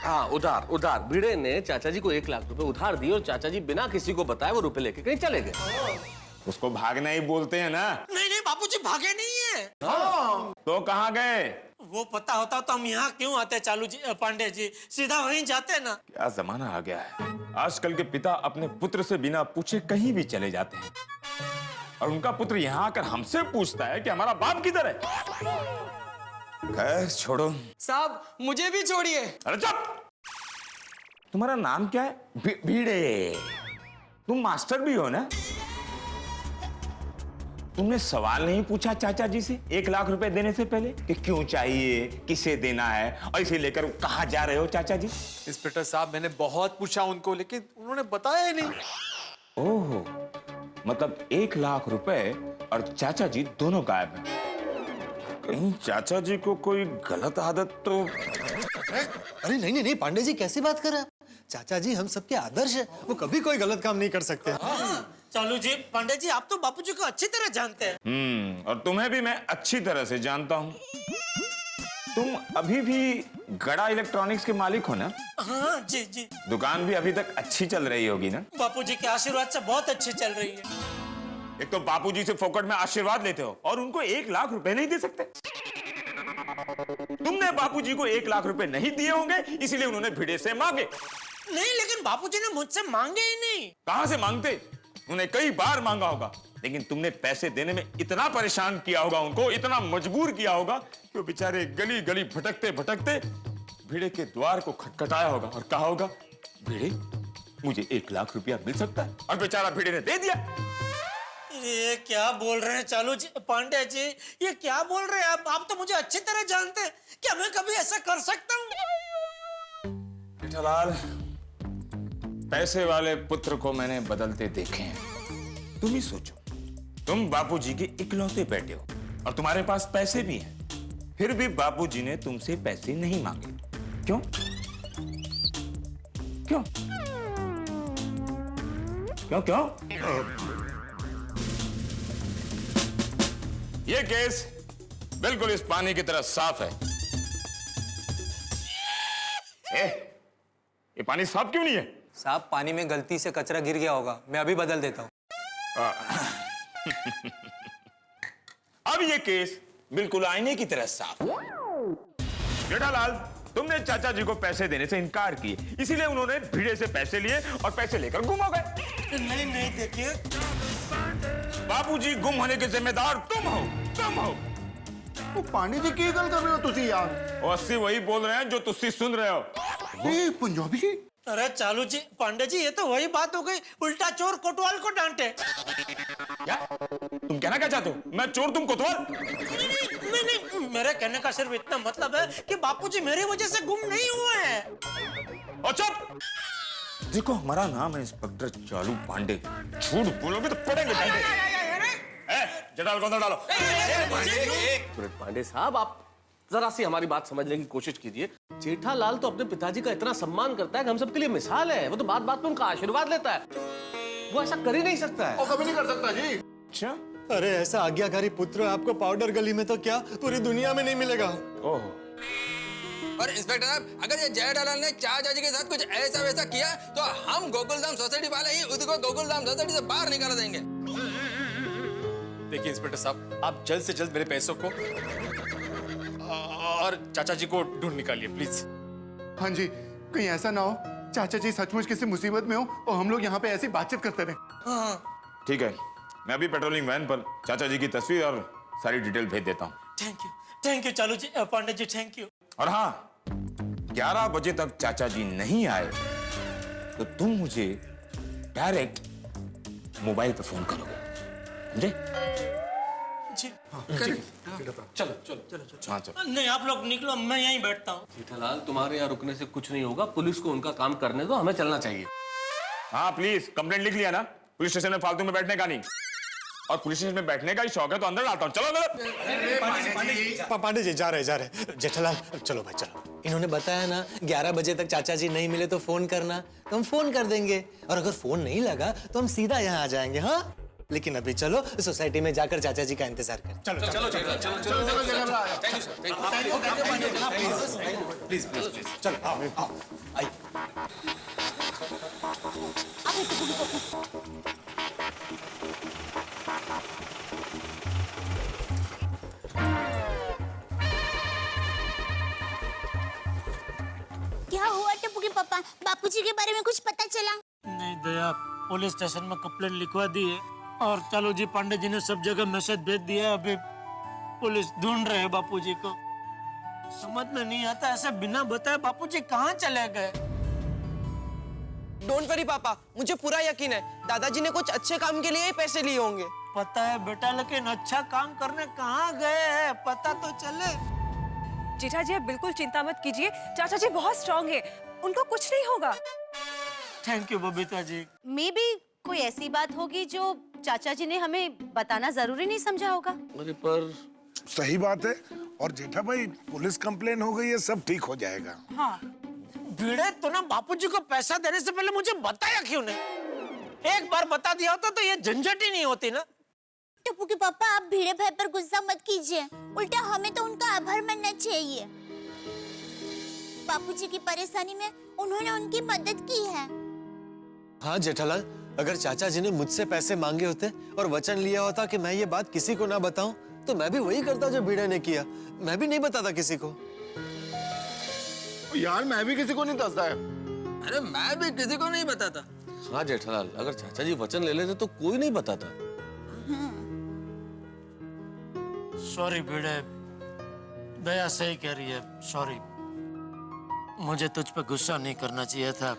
हाँ, उधार। भिड़े ने चाचा जी को 1 लाख रुपए उधार दिए और चाचा जी बिना किसी को बताए वो रुपए लेके कहीं चले गए। उसको भागना ही बोलते हैं ना? नहीं, बापूजी भागे नहीं है। तो कहाँ गए? वो पता होता तो हम यहाँ क्यों आते चालू जी पांडे जी, सीधा वहीं जाते ना। क्या जमाना आ गया है। आजकल के पिता अपने पुत्र से बिना पूछे कहीं भी चले जाते हैं, और उनका पुत्र यहाँ आकर हमसे पूछता है कि हमारा बाप किधर है। खैर छोड़ो साहब, मुझे भी छोड़िए। अरे चुप! तुम्हारा नाम क्या है? भीड़े। तुम मास्टर भी हो ना? तुमने सवाल नहीं पूछा चाचा जी से 1 लाख रुपए देने से पहले कि क्यों चाहिए, किसे देना है, और इसे लेकर कहाँ जा रहे हो चाचा जी? इंस्पेक्टर साहब, मैंने बहुत पूछा उनको, लेकिन उन्होंने बताया ही नहीं। ओह, मतलब 1 लाख रुपए और चाचा जी दोनों गायब हैं। कहीं चाचा जी को कोई गलत आदत तो? अरे नहीं पांडे जी, कैसी बात कर रहे हैं? चाचा जी हम सबके आदर्श है, वो कभी कोई गलत काम नहीं कर सकते। चालू जी पांडे जी, आप तो बापूजी को अच्छी तरह जानते हैं। और तुम्हें भी मैं अच्छी तरह से जानता हूँ। तुम अभी भी गड़ा इलेक्ट्रॉनिक्स के मालिक हो ना? हाँ जी। दुकान भी अभी तक अच्छी चल रही होगी ना? बापूजी के आशीर्वाद से बहुत अच्छी चल रही है। एक तो बापूजी से फोकट में आशीर्वाद लेते हो और उनको 1 लाख रुपए नहीं दे सकते। तुमने बापूजी को 1 लाख रुपए नहीं दिए होंगे, इसीलिए उन्होंने भिड़े से मांगे। नहीं, लेकिन बापूजी ने मुझसे मांगे ही नहीं। कहां से मांगते? उन्हें कई बार मांगा होगा, लेकिन तुमने पैसे देने में इतना परेशान किया होगा उनको, इतना मजबूर किया होगा कि वो बेचारे गली गली भटकते भटकते भिड़े के द्वार को खटखटाया होगा और कहा होगा, भिड़े मुझे 1 लाख रुपया मिल सकता है, और बेचारा भिड़े ने दे दिया। ये क्या बोल रहे हैं चालू जी पांडे जी, ये क्या बोल रहे हैं आप तो मुझे अच्छी तरह जानते हैं। क्या मैं कभी ऐसा कर सकता हूँ? जेठालाल, पैसे वाले पुत्र को मैंने बदलते देखे हैं। तुम ही सोचो, तुम बापूजी के इकलौते बेटे हो और तुम्हारे पास पैसे भी हैं, फिर भी बापूजी ने तुमसे पैसे नहीं मांगे। क्यों? क्यों? क्यों क्यों? ये केस बिल्कुल इस पानी की तरह साफ है। ये पानी साफ क्यों नहीं है? साहब, पानी में गलती से कचरा गिर गया होगा, मैं अभी बदल देता हूँ। अब ये केस बिल्कुल आईने की तरह साफ है। जेठालाल, तुमने चाचा जी को पैसे देने से इनकार किए, इसीलिए उन्होंने भिड़े से पैसे लिए और पैसे लेकर गुम हो गए। नहीं, देखिए बापूजी गुम होने के जिम्मेदार तुम हो। वो पांडे जी की गल कर रहे हो तुसी यार? और अस्सी वही बोल रहे हैं जो तुसी सुन रहे हो। पंजाबी? अरे चालू जी पांडे जी, ये तो वही बात हो गई, उल्टा चोर कोतवाल को डांटे। क्या तुम कहना क्या चाहते हो? मैं चोर, तुम कोतवाल? नहीं, मेरे कहने का सिर्फ इतना मतलब है कि बापूजी मेरी वजह से गुम नहीं हुए हैं। और चुप! देखो, हमारा नाम है इंस्पेक्टर चालू पांडे। झूठ बोलोगे तो पड़ेंगे डंडे। जटाल को अंदर डालो। पांडे साहब, आप जरा सी हमारी बात समझने की कोशिश कीजिए। जेठालाल तो अपने पिताजी का इतना सम्मान करता है कि हम सबके लिए मिसाल है। वो तो बात बात में उनका आशीर्वाद लेता है, वो ऐसा कर ही नहीं सकता है। वो कभी नहीं कर सकता जी। अच्छा, अरे ऐसा आज्ञाकारी पुत्र आपको पाउडर गली में तो क्या पूरी दुनिया में नहीं मिलेगा। ओह, और इंस्पेक्टर साहब, अगर ये जेठालाल ने चाचा जी के साथ कुछ ऐसा वैसा किया तो हम गोकुलधाम सोसाइटी वाले ही उसको गोकुलधाम सोसाइटी से बाहर निकाल देंगे। देखिए इंस्पेक्टर साहब, आप जल्द से जल्द मेरे पैसों को और चाचा जी को ढूंढ निकालिए प्लीज। हाँ जी, कहीं ऐसा ना हो चाचा जी सचमुच किसी मुसीबत में हो और हम लोग यहाँ पे ऐसी बातचीत करते रहे। ठीक है, मैं अभी पेट्रोलिंग वैन पर चाचा जी की तस्वीर और सारी डिटेल भेज देता हूँ। थैंक यू चालू जी, पांडे जी थैंक यू। और हाँ, 11 बजे तक चाचा जी नहीं आए तो तुम मुझे डायरेक्ट मोबाइल पे फोन करोगे, समझे? जी चलो चलो चलो हाँ चलो। नहीं आप लोग निकलो, मैं यहीं बैठता हूँ। जेठालाल, तुम्हारे यहाँ रुकने से कुछ नहीं होगा, पुलिस को उनका काम करने दो, हमें चलना चाहिए। हाँ प्लीज, कंप्लेंट लिख लिया ना, पुलिस स्टेशन में फालतू में बैठने का नहीं। और पुलिस स्टेशन में बैठने का ही शौक है तो अंदर डालता हूँ। चलो अंदर। पांडे जी जा रहे जेठालाल, चलो भाई चलो। इन्होंने बताया ना 11 बजे तक चाचा जी नहीं मिले तो फोन करना, तो हम फोन कर देंगे, और अगर फोन नहीं लगा तो हम सीधा यहाँ आ जाएंगे। हाँ, लेकिन अभी चलो सोसाइटी में जाकर चाचा जी का इंतजार करें। चलो चलो चलो चलो चलो, thank you sir, please please please, चलो आओ आइए। क्या हुआ टप्पू के पापा? बापूजी के बारे में कुछ पता चला? नहीं दया, पुलिस स्टेशन में कंप्लेंट लिखवा दी है और चालू जी पांडे जी ने सब जगह मैसेज भेज दिया है। अभी पुलिस ढूंढ रहे हैं बापूजी को। समझ में नहीं आता ऐसे बिना बताए बापूजी कहाँ चले गए। डोंट वरी पापा, मुझे पूरा यकीन है दादाजी ने कुछ अच्छे काम के लिए ही पैसे लिए होंगे। पता है बेटा, लेकिन अच्छा काम करने कहाँ गए हैं पता तो चले। जेठा जी आप बिल्कुल चिंता मत कीजिए, चाचा जी बहुत स्ट्रांग है, उनको कुछ नहीं होगा। Thank you Babita ji. Maybe कोई ऐसी बात होगी जो चाचा जी ने हमें बताना जरूरी नहीं समझा होगा। अरे पर सही बात है। और जेठा भाई, पुलिस कंप्लेन हो गई है, सब ठीक हो जाएगा। हाँ, भिड़े तो ना बापूजी को पैसा देने से पहले मुझे बताया क्यों नहीं? एक बार बता दिया होता तो ये झंझट ही नहीं होती ना। टप्पू के पापा, आप भिड़े भाई पर गुस्सा मत कीजिए, उल्टा हमें तो उनका आभार मानना चाहिए। बापूजी की परेशानी में उन्होंने उनकी मदद की है। हाँ जेठालाल, अगर चाचा जी ने मुझसे पैसे मांगे होते और वचन लिया होता कि मैं ये बात किसी को ना बताऊं, तो मैं भी वही करता जो भिड़े ने किया, मैं भी नहीं बताता किसी को। यार मैं भी किसी को नहीं बताता है। अरे मैं भी किसी को नहीं बताता। हाँ जेठालाल, अगर चाचा जी वचन ले लेते तो कोई नहीं बताता। सॉरी भिड़े, दया सही कह रही है, सॉरी। मुझे तुझ पे गुस्सा नहीं करना चाहिए था,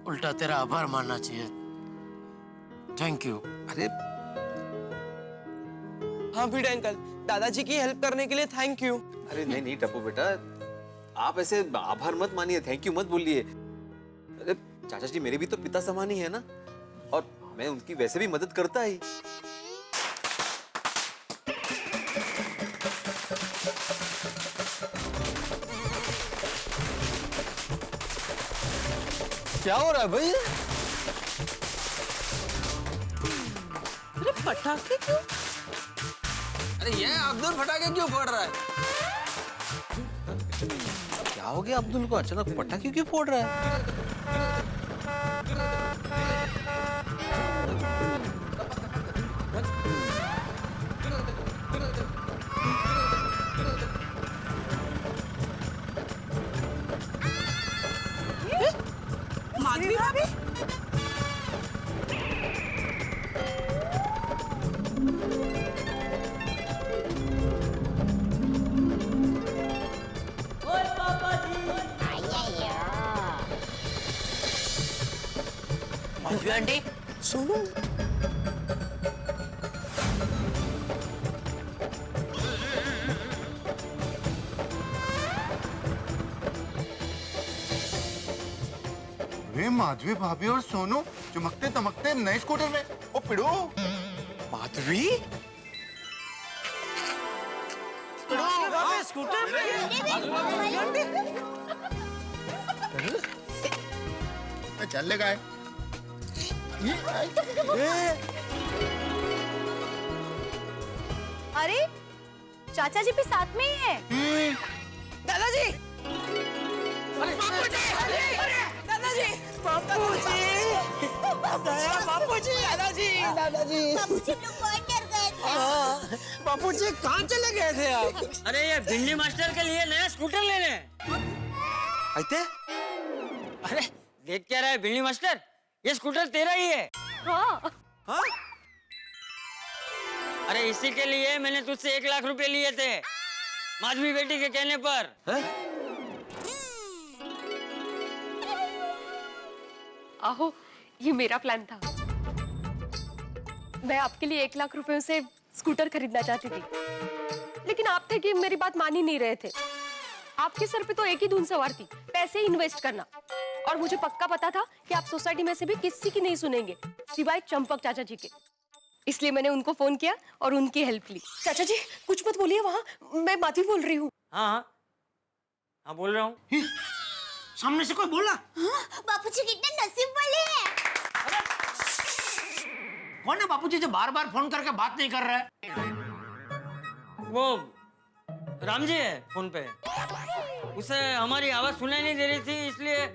उल्टा तेरा आभार मानना चाहिए। Thank you. अरे हाँ भिड़े अंकल, दादाजी की हेल्प करने के लिए थैंक यू। अरे नहीं नहीं टप्पू बेटा, आप ऐसे आभार मत मानिए, थैंक यू मत बोलिए। अरे चाचा जी मेरे भी तो पिता समान ही है ना, और मैं उनकी वैसे भी मदद करता ही। क्या हो रहा है भाई? अरे पटाखे क्यों? अरे ये अब्दुल फटाके क्यों फोड़ रहा है? क्या हो गया अब्दुल को, अचानक पटाखे क्यों फोड़ रहा है? माधवी भाभी? माधवी आंटी, सुनो। वे माधवी भाभी और सोनू चमकते तमकते नए स्कूटर में। ओ पिड़ो, माधवी? स्कूटर चल ले गए। अरे चाचा जी भी साथ में ही है। दादाजी! दादाजी! बापूजी! दया बापूजी! दादाजी! दादाजी! बापूजी लोग बहुत डर गए बापूजी कहाँ चले गए थे आप? अरे ये भिंडी मास्टर के लिए नया स्कूटर लेने। आते? अरे देख क्या रहा है भिंडी मास्टर, ये स्कूटर तेरा ही है। हाँ। हाँ? अरे इसी के लिए मैंने तुझसे 1 लाख रुपए लिए थे, माधवी बेटी के कहने पर। आहो, ये मेरा प्लान था। मैं आपके लिए 1 लाख रुपए से स्कूटर खरीदना चाहती थी, लेकिन आप थे कि मेरी बात मान ही नहीं रहे थे। आपके सर पे तो एक ही धुन सवार थी, पैसे इन्वेस्ट करना। और मुझे पक्का पता था कि आप सोसाइटी में से भी किसी की नहीं सुनेंगे सिवाय चंपक चाचा जी के। इसलिए मैंने उनको फोन किया और उनकी हेल्प ली। चाचा जी कुछ मत बोलिए, वहाँ मैं माधवी बोल रही हूँ। हाँ बोल रहा हूँ। सामने से कोई बोला? बापूजी कितने नसीब वाले हैं। कौन है बापूजी जो बार बार फोन करके बात नहीं कर रहा है? वो राम जी है फोन पे, उसे हमारी आवाज सुनाई नहीं दे रही थी, इसलिए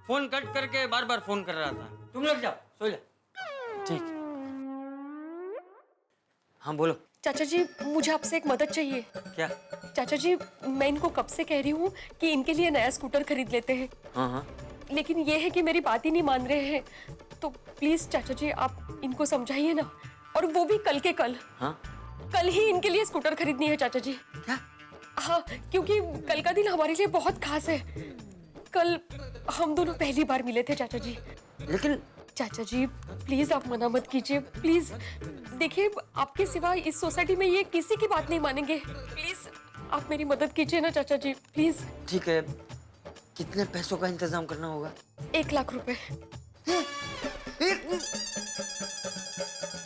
फोन कट करके बार बार फोन कर रहा था। तुम लोग जाओ सो ले। ठीक। हाँ बोलो। चाचा जी मुझे आपसे एक मदद चाहिए। क्या? चाचा जी मैं इनको कब से कह रही हूँ कि इनके लिए नया स्कूटर खरीद लेते हैं। हाँ। लेकिन ये है कि मेरी बात ही नहीं मान रहे हैं, तो प्लीज चाचा जी आप इनको समझाइए ना, और वो भी कल के कल। हाँ? कल ही इनके लिए स्कूटर खरीदनी है चाचा जी। क्या? हाँ, क्योंकि कल का दिन हमारे लिए बहुत खास है। कल हम दोनों पहली बार मिले थे चाचा जी। लेकिन चाचा जी प्लीज आप मना मत कीजिए, प्लीज। देखिए आपके सिवा इस सोसाइटी में ये किसी की बात नहीं मानेंगे। प्लीज आप मेरी मदद कीजिए ना चाचा जी, प्लीज। ठीक है, कितने पैसों का इंतजाम करना होगा? 1 लाख रुपए।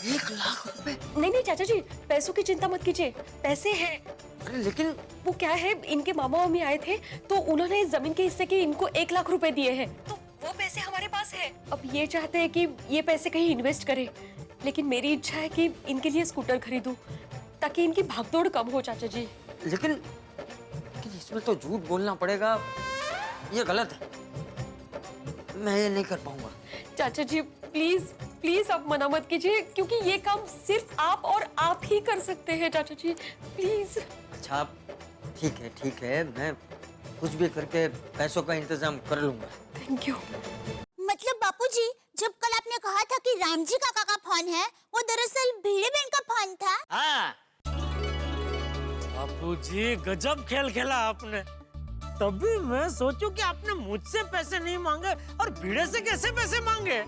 1 लाख रुपए? नहीं चाचा जी, पैसों की चिंता मत कीजिए, पैसे हैं। अरे लेकिन वो क्या है, इनके मामा मामी आए थे तो उन्होंने जमीन के हिस्से के इनको 1 लाख रुपए दिए हैं, तो वो पैसे हमारे पास है। अब ये चाहते हैं कि ये पैसे कहीं इन्वेस्ट करें, लेकिन मेरी इच्छा है कि इनके लिए स्कूटर खरीदूं ताकि इनकी भागदौड़ कम हो चाचा जी। लेकिन इसमें तो झूठ बोलना पड़ेगा, ये गलत है, मैं ये नहीं कर पाऊंगा। चाचा जी प्लीज प्लीज आप मना मत कीजिए, क्योंकि ये काम सिर्फ आप और आप ही कर सकते हैं चाचा जी, प्लीज। अच्छा ठीक है, मैं कुछ भी करके पैसों का इंतजाम कर लूंगा। Thank you. मतलब बापूजी, जब कल आपने कहा था कि राम जी काका का फोन है, वो दरअसल भीड़े बहन का फोन था। हाँ। बापूजी गजब खेल खेला आपने। तभी मैं सोचूं कि आपने मुझसे पैसे नहीं मांगे और भीड़े से कैसे पैसे मांगे।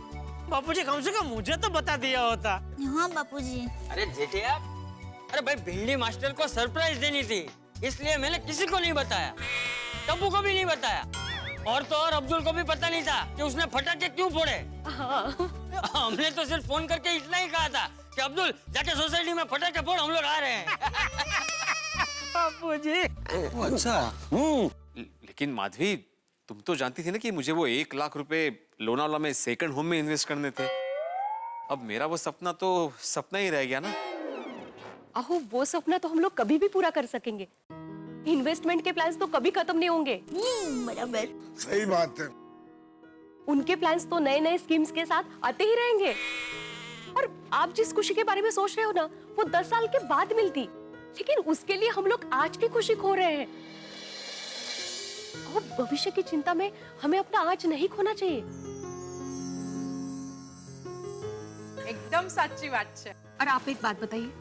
बापूजी कम से कम मुझे तो बता दिया होता। हाँ बापूजी। अरे जेठिया, अरे भाई भिंडी मास्टर को सरप्राइज देनी थी, इसलिए मैंने किसी को नहीं बताया, टप्पू को भी नहीं बताया, और तो और अब्दुल को भी पता नहीं था कि उसने फटाके क्यों फोड़े। हमने तो सिर्फ फोन करके इतना ही कहा था कि अब्दुल जाके सोसाइटी में फटाके फोड़, हम लोग आ रहे हैं। बापूजी। अच्छा। लेकिन माधवी, तुम तो जानती थी ना कि मुझे वो 1 लाख रुपए लोनावाला में सेकंड होम में इन्वेस्ट करने थे। अब मेरा वो सपना तो सपना ही रह गया ना। आहो, वो सपना तो हम लोग कभी भी पूरा कर सकेंगे। इन्वेस्टमेंट के प्लान्स तो कभी खत्म नहीं होंगे। बराबर। सही बात है। उनके प्लान्स तो नए नए स्कीम्स के साथ आते ही रहेंगे। और आप जिस खुशी के बारे में सोच रहे हो ना, वो 10 साल के बाद मिलती, लेकिन उसके लिए हम लोग आज की खुशी खो रहे हैं। और भविष्य की चिंता में हमें अपना आज नहीं खोना चाहिए। एकदम सच्ची बात है। और आप एक बात बताइए,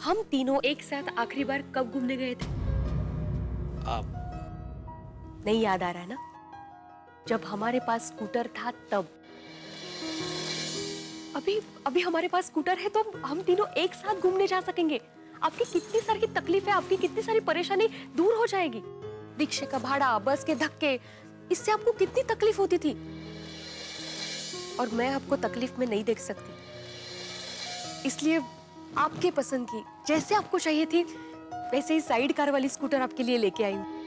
हम तीनों एक साथ आखिरी बार कब घूमने गए थे? नहीं याद आ रहा है ना? जब हमारे पास स्कूटर था तब। अभी हमारे पास स्कूटर है तो हम तीनों एक साथ घूमने जा सकेंगे। आपकी कितनी सारी तकलीफ है, आपकी कितनी सारी परेशानी दूर हो जाएगी। रिक्शे का भाड़ा, बस के धक्के, इससे आपको कितनी तकलीफ होती थी, और मैं आपको तकलीफ में नहीं देख सकती। इसलिए आपके पसंद की, जैसे आपको चाहिए थी वैसे ही साइड कार वाली स्कूटर आपके लिए लेके आई हूँ।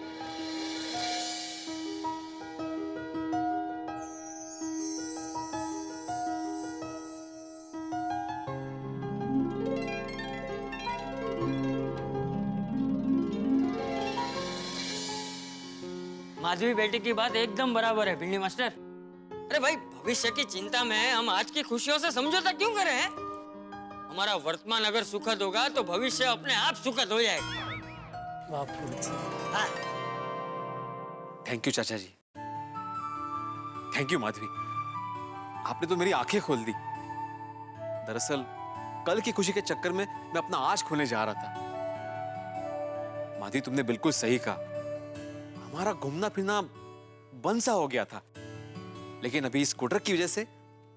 माधवी बेटी की बात एकदम बराबर है भिंडी मास्टर। अरे भाई, भविष्य की चिंता में हम आज की खुशियों से समझौता क्यों करें? हमारा वर्तमान अगर सुखद होगा तो भविष्य अपने आप सुखद हो जाएगा। हाँ। थैंक यू चाचा जी, थैंक यू माधवी, आपने तो मेरी आंखें खोल दी। दरअसल कल की खुशी के चक्कर में मैं अपना आज खोलने जा रहा था। माधवी, तुमने बिल्कुल सही कहा, हमारा घूमना फिरना बंद सा हो गया था, लेकिन अभी स्कूटर की वजह से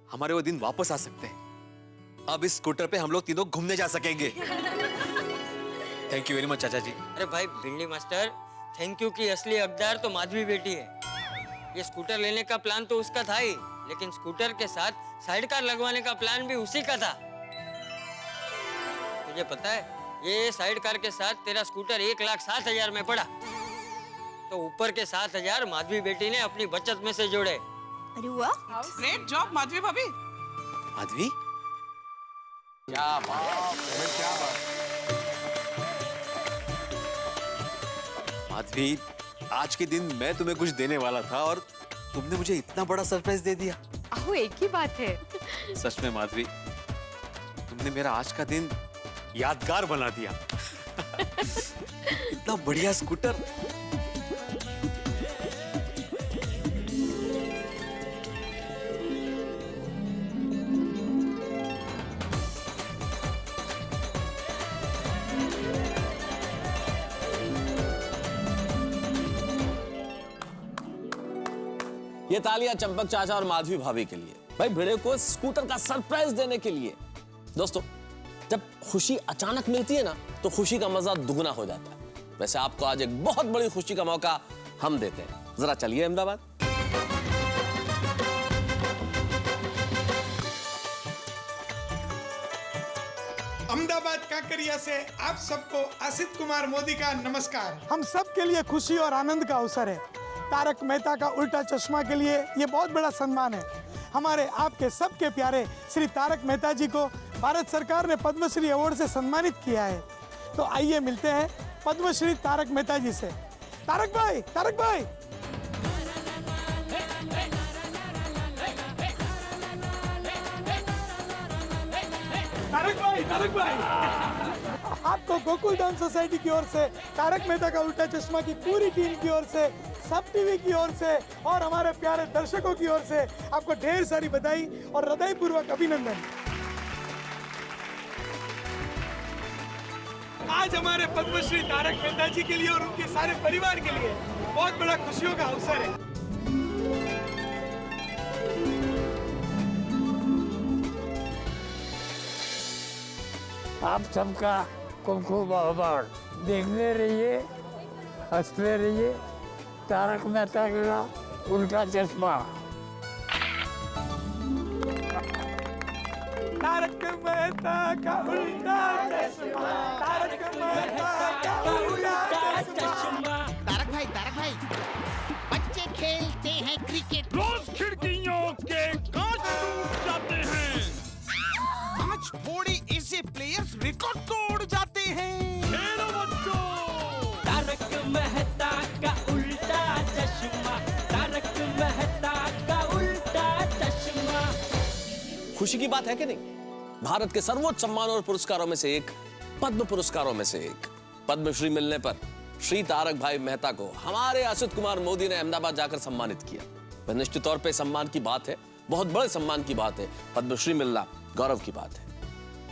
हमारे वो दिन वापस आ सकते हैं। अब इस स्कूटर पे हम लोग तीनों घूमने जा सकेंगे। थैंक यू वेरी मच चाचा जी। अरे भाई बिल्ली मास्टर, थैंक यू की असली हकदार तो माधवी बेटी है। ये स्कूटर लेने का प्लान तो उसका था ही, लेकिन स्कूटर के साथ साइड कार लगवाने का प्लान भी उसी का था। तुझे पता है, ये साइड कार के साथ तेरा स्कूटर 1,07,000 में पड़ा, तो ऊपर के 7,000 माधवी बेटी ने अपनी बचत में से जोड़े। अरे वाह, ग्रेट जॉब माधवी भाभी। माधवी, क्या बात, क्या बात। माधवी, आज के दिन मैं तुम्हें कुछ देने वाला था और तुमने मुझे इतना बड़ा सरप्राइज दे दिया। अहो, एक ही बात है। सच में माधवी, तुमने मेरा आज का दिन यादगार बना दिया। इतना बढ़िया स्कूटर। ये तालियां चंपक चाचा और माधवी भाभी के लिए, भाई भिड़े को स्कूटर का सरप्राइज देने के लिए। दोस्तों, जब खुशी अचानक मिलती है ना, तो खुशी का मजा दुगना हो जाता है। वैसे आपको आज एक बहुत बड़ी खुशी का मौका हम देते हैं। जरा चलिए अहमदाबाद। अहमदाबाद काकरिया से आप सबको असित कुमार मोदी का नमस्कार। हम सब के लिए खुशी और आनंद का अवसर है। तारक मेहता का उल्टा चश्मा के लिए ये बहुत बड़ा सम्मान है। हमारे आपके सबके प्यारे श्री तारक मेहता जी को भारत सरकार ने पद्मश्री अवार्ड से सम्मानित किया है। तो आइए मिलते हैं पद्मश्री तारक मेहता जी से। तारक भाई, तारक भाई। तारक भाई, तारक भाई, आपको गोकुलधाम सोसाइटी की ओर से, तारक मेहता का उल्टा चश्मा की पूरी टीम की ओर से, सब टीवी की ओर से और हमारे प्यारे दर्शकों की ओर से आपको ढेर सारी बधाई और हृदयपूर्वक अभिनंदन। आज हमारे पद्मश्री तारक मेहता जी के लिए और उनके सारे परिवार के लिए बहुत बड़ा खुशियों का अवसर है। आप सबका खूब आभार। देखते रहिए, हंसते रहिए। तारक मेहता का उल्टा चश्मा। तारक मेहता का उल्टा चश्मा, तारक मेहता का उल्टा चश्मा। तारक भाई, बच्चे खेलते हैं क्रिकेट, रोज खिड़कियों के कांच टूट जाते हैं। आज थोड़ी ऐसे प्लेयर्स रिकॉर्ड तोड़ जाते हैं। खेलो बच्चों। तारक मेहता का उल्टा चश्मा, तारक मेहता का उल्टा चश्मा। खुशी की बात है कि नहीं? भारत के सर्वोच्च सम्मानों और पुरस्कारों में से एक, पद्म पुरस्कारों में से एक, पद्मश्री मिलने पर श्री तारक भाई मेहता को हमारे असित कुमार मोदी ने अहमदाबाद जाकर सम्मानित किया। निश्चित तौर पे सम्मान की बात है, बहुत बड़े सम्मान की बात है। पद्मश्री मिलना गौरव की बात है।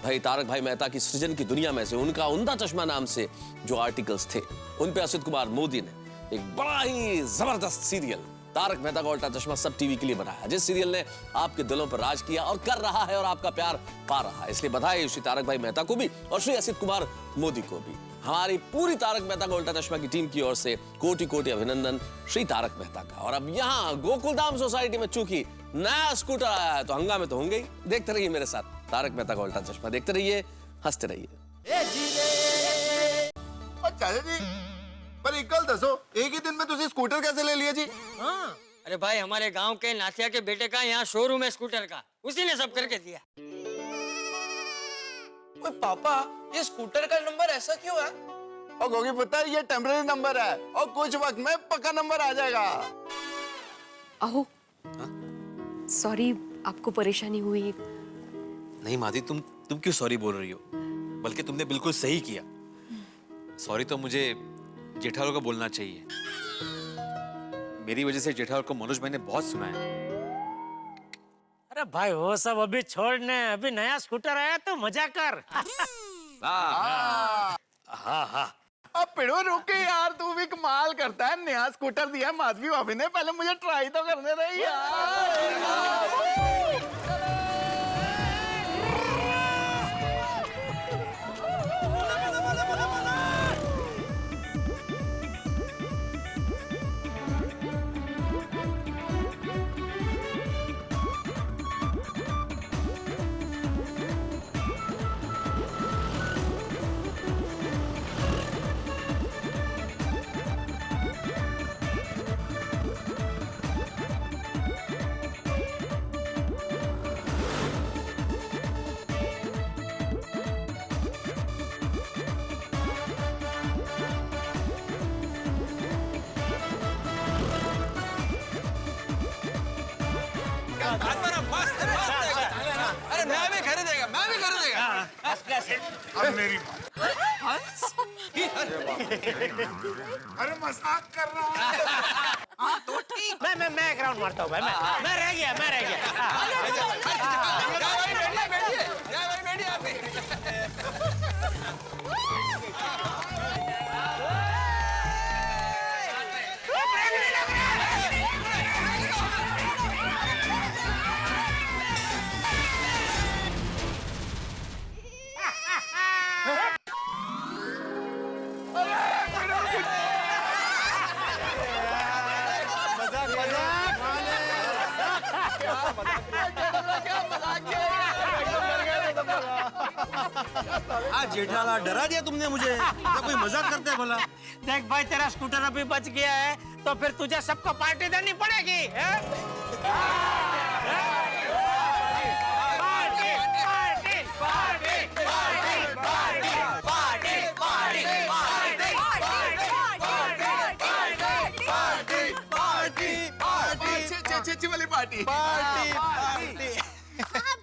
भाई तारक भाई मेहता की सृजन की दुनिया में से उनका उम्दा चश्मा नाम से जो आर्टिकल्स थे, उन पे असित कुमार मोदी ने एक बड़ा ही जबरदस्त सीरियल तारक मेहता का उल्टा चश्मा सब टीवी के लिए बनाया, जिस सीरियल ने आपके दिलों पर राज किया और कर रहा है और आपका प्यार पा रहा है। इसलिए बधाई श्री तारक भाई मेहता को भी और श्री असित कुमार मोदी को भी। हमारी पूरी तारक मेहता का उल्टा चश्मा की टीम की ओर से कोटि कोटि अभिनंदन श्री तारक मेहता का। और अब यहाँ गोकुलधाम सोसाइटी में चूंकि नया स्कूटर आया है तो हंगामे तो होंगे ही। देखते रहिए मेरे साथ तारक मेहता का उल्टा चश्मा, देखते रहिए, हंसते रहिए। चाचा जी, पर एक गल दसो, एक ही दिन में तुझे स्कूटर कैसे ले लिया जी? हाँ, अरे भाई हमारे गांव के नाथिया के बेटे का यहाँ शोरूम है स्कूटर का, उसी ने सब करके दिया। ओए पापा, ये स्कूटर का नंबर ऐसा क्यों है? और गोगी पता है, ये टेम्परेरी नंबर है और कुछ वक्त में पक्का नंबर आ जाएगा। अहो, सॉरी आपको परेशानी हुई। नहीं माधवी, तुम तुम क्यों सॉरी बोल रही हो? बल्कि तुमने बिल्कुल सही किया। सॉरी तो मुझे जेठालाल को बोलना चाहिए। मेरी वजह से जेठालाल को मनोज भाई ने बहुत सुनाया। अरे भाई वो सब अभी छोड़ने, अभी नया स्कूटर आया तो मजा कर। हाँ हाँ। अब पिड़ो रुके यार, तू भी कमाल करता है। नया स्कूटर दिया माधवी भाभी ने, पहले मुझे ट्राई तो करने दे यार। अरे मैं भी खरीदेगा, मैं भी खरीदेगा। अब मेरी अरे मजाक कर रहा हूँ। हाँ तो ठीक। मैं एक राउंड मारता हूँ भाई। मैं रह गया। बैठिए आप भी। आज जेठालाल डरा दिया तुमने मुझे। तो कोई मजाक करते है भला? देख भाई तेरा स्कूटर अभी बच गया है तो फिर तुझे सबको पार्टी देनी पड़ेगी। अच्छी वाली पार्टी। हाँ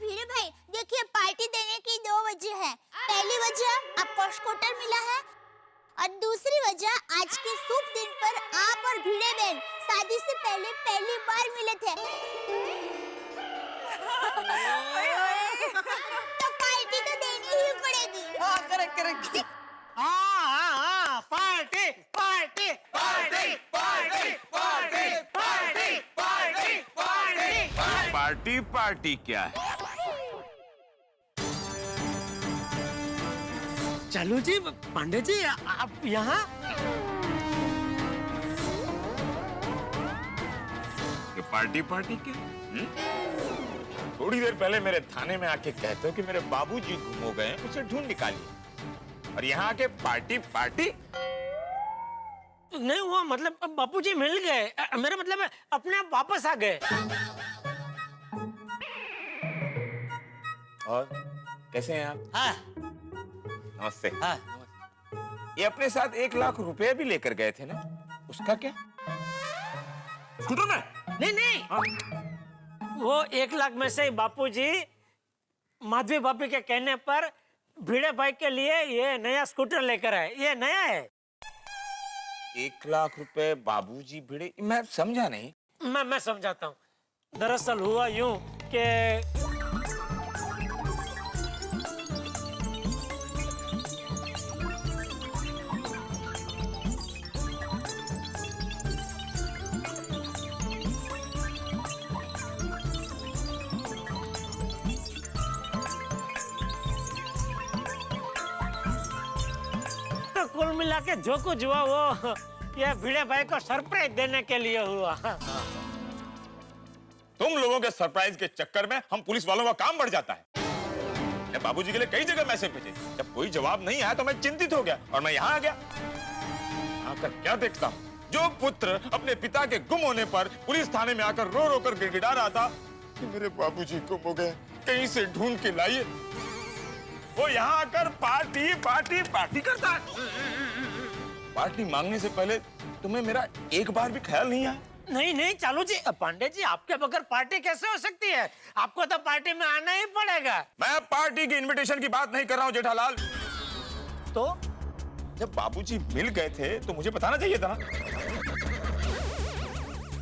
भीड़े भाई, देखिए पार्टी देने की दो वजह है। पहली वजह आपको स्कूटर मिला है और दूसरी वजह आज के शुभ दिन पर आप और भीड़े बहन शादी से पहले पहली बार मिले थे। तो पार्टी तो देनी ही पड़ेगी। हाँ करेक्ट। हाँ party party party party party party party party party क्या है? चलो जी पांडे जी आप यहाँ। ये पार्टी क्या? थोड़ी देर पहले मेरे थाने में आके कहते हो कि मेरे बाबूजी गुम हो गए हैं, उसे ढूंढ निकालिए, और यहाँ आके पार्टी नहीं हुआ। मतलब बापूजी मिल गए, मेरा मतलब है अपने आप वापस आ गए। और कैसे हैं आप? हाँ नमस्ते। हाँ ये अपने साथ 1 लाख रुपए भी लेकर गए थे ना, उसका क्या? स्कूटर में? नहीं वो 1 लाख में से बापूजी माधवी भाभी के कहने पर भिड़े भाई के लिए ये नया स्कूटर लेकर आए। ये नया है। 1 लाख रुपए बाबूजी भिड़े? मैं समझा नहीं। मैं समझाता हूँ। दरअसल हुआ यूं कि कुल मिला के जो कुछ हुआ वो ये भिड़े भाई को सरप्राइज देने के लिए हुआ। तुम लोगों के सरप्राइज के चक्कर में हम पुलिस वालों का काम बढ़ जाता है। बाबूजी के लिए कई जगह मैसेज भेजे, जब कोई जवाब नहीं आया तो मैं चिंतित हो गया और मैं यहाँ आ गया। आकर क्या देखता हूँ, जो पुत्र अपने पिता के गुम होने पर पुलिस थाने में आकर रो रो कर गिड़गिड़ा रहा था कि मेरे बाबूजी गुम हो गए, कहीं से ढूंढ के लाइए, वो यहाँ आकर पार्टी करता है। पार्टी मांगने से पहले तुम्हें मेरा एक बार भी ख्याल नहीं आया? नहीं नहीं चालू जी, पांडे जी आपके बगैर पार्टी कैसे हो सकती है? आपको तो पार्टी में आना ही पड़ेगा। मैं पार्टी की इनविटेशन की बात नहीं कर रहा हूँ जेठालाल। तो जब बाबूजी मिल गए थे तो मुझे बताना चाहिए था ना।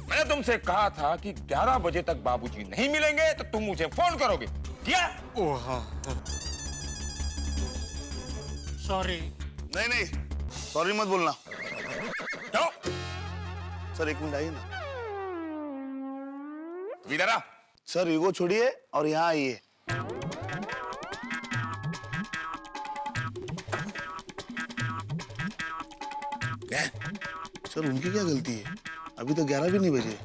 मैंने तुमसे कहा था कि 11 बजे तक बाबूजी नहीं मिलेंगे तो तुम मुझे फोन करोगे, किया? ओह हाँ। सॉरी। नहीं नहीं, सॉरी मत बोलना। क्यों? सर एक मिनट आइए ना। इधर आ। सर ईगो छोड़िए और यहाँ आइए। सर उनकी क्या गलती है? अभी तो 11 भी नहीं बजे।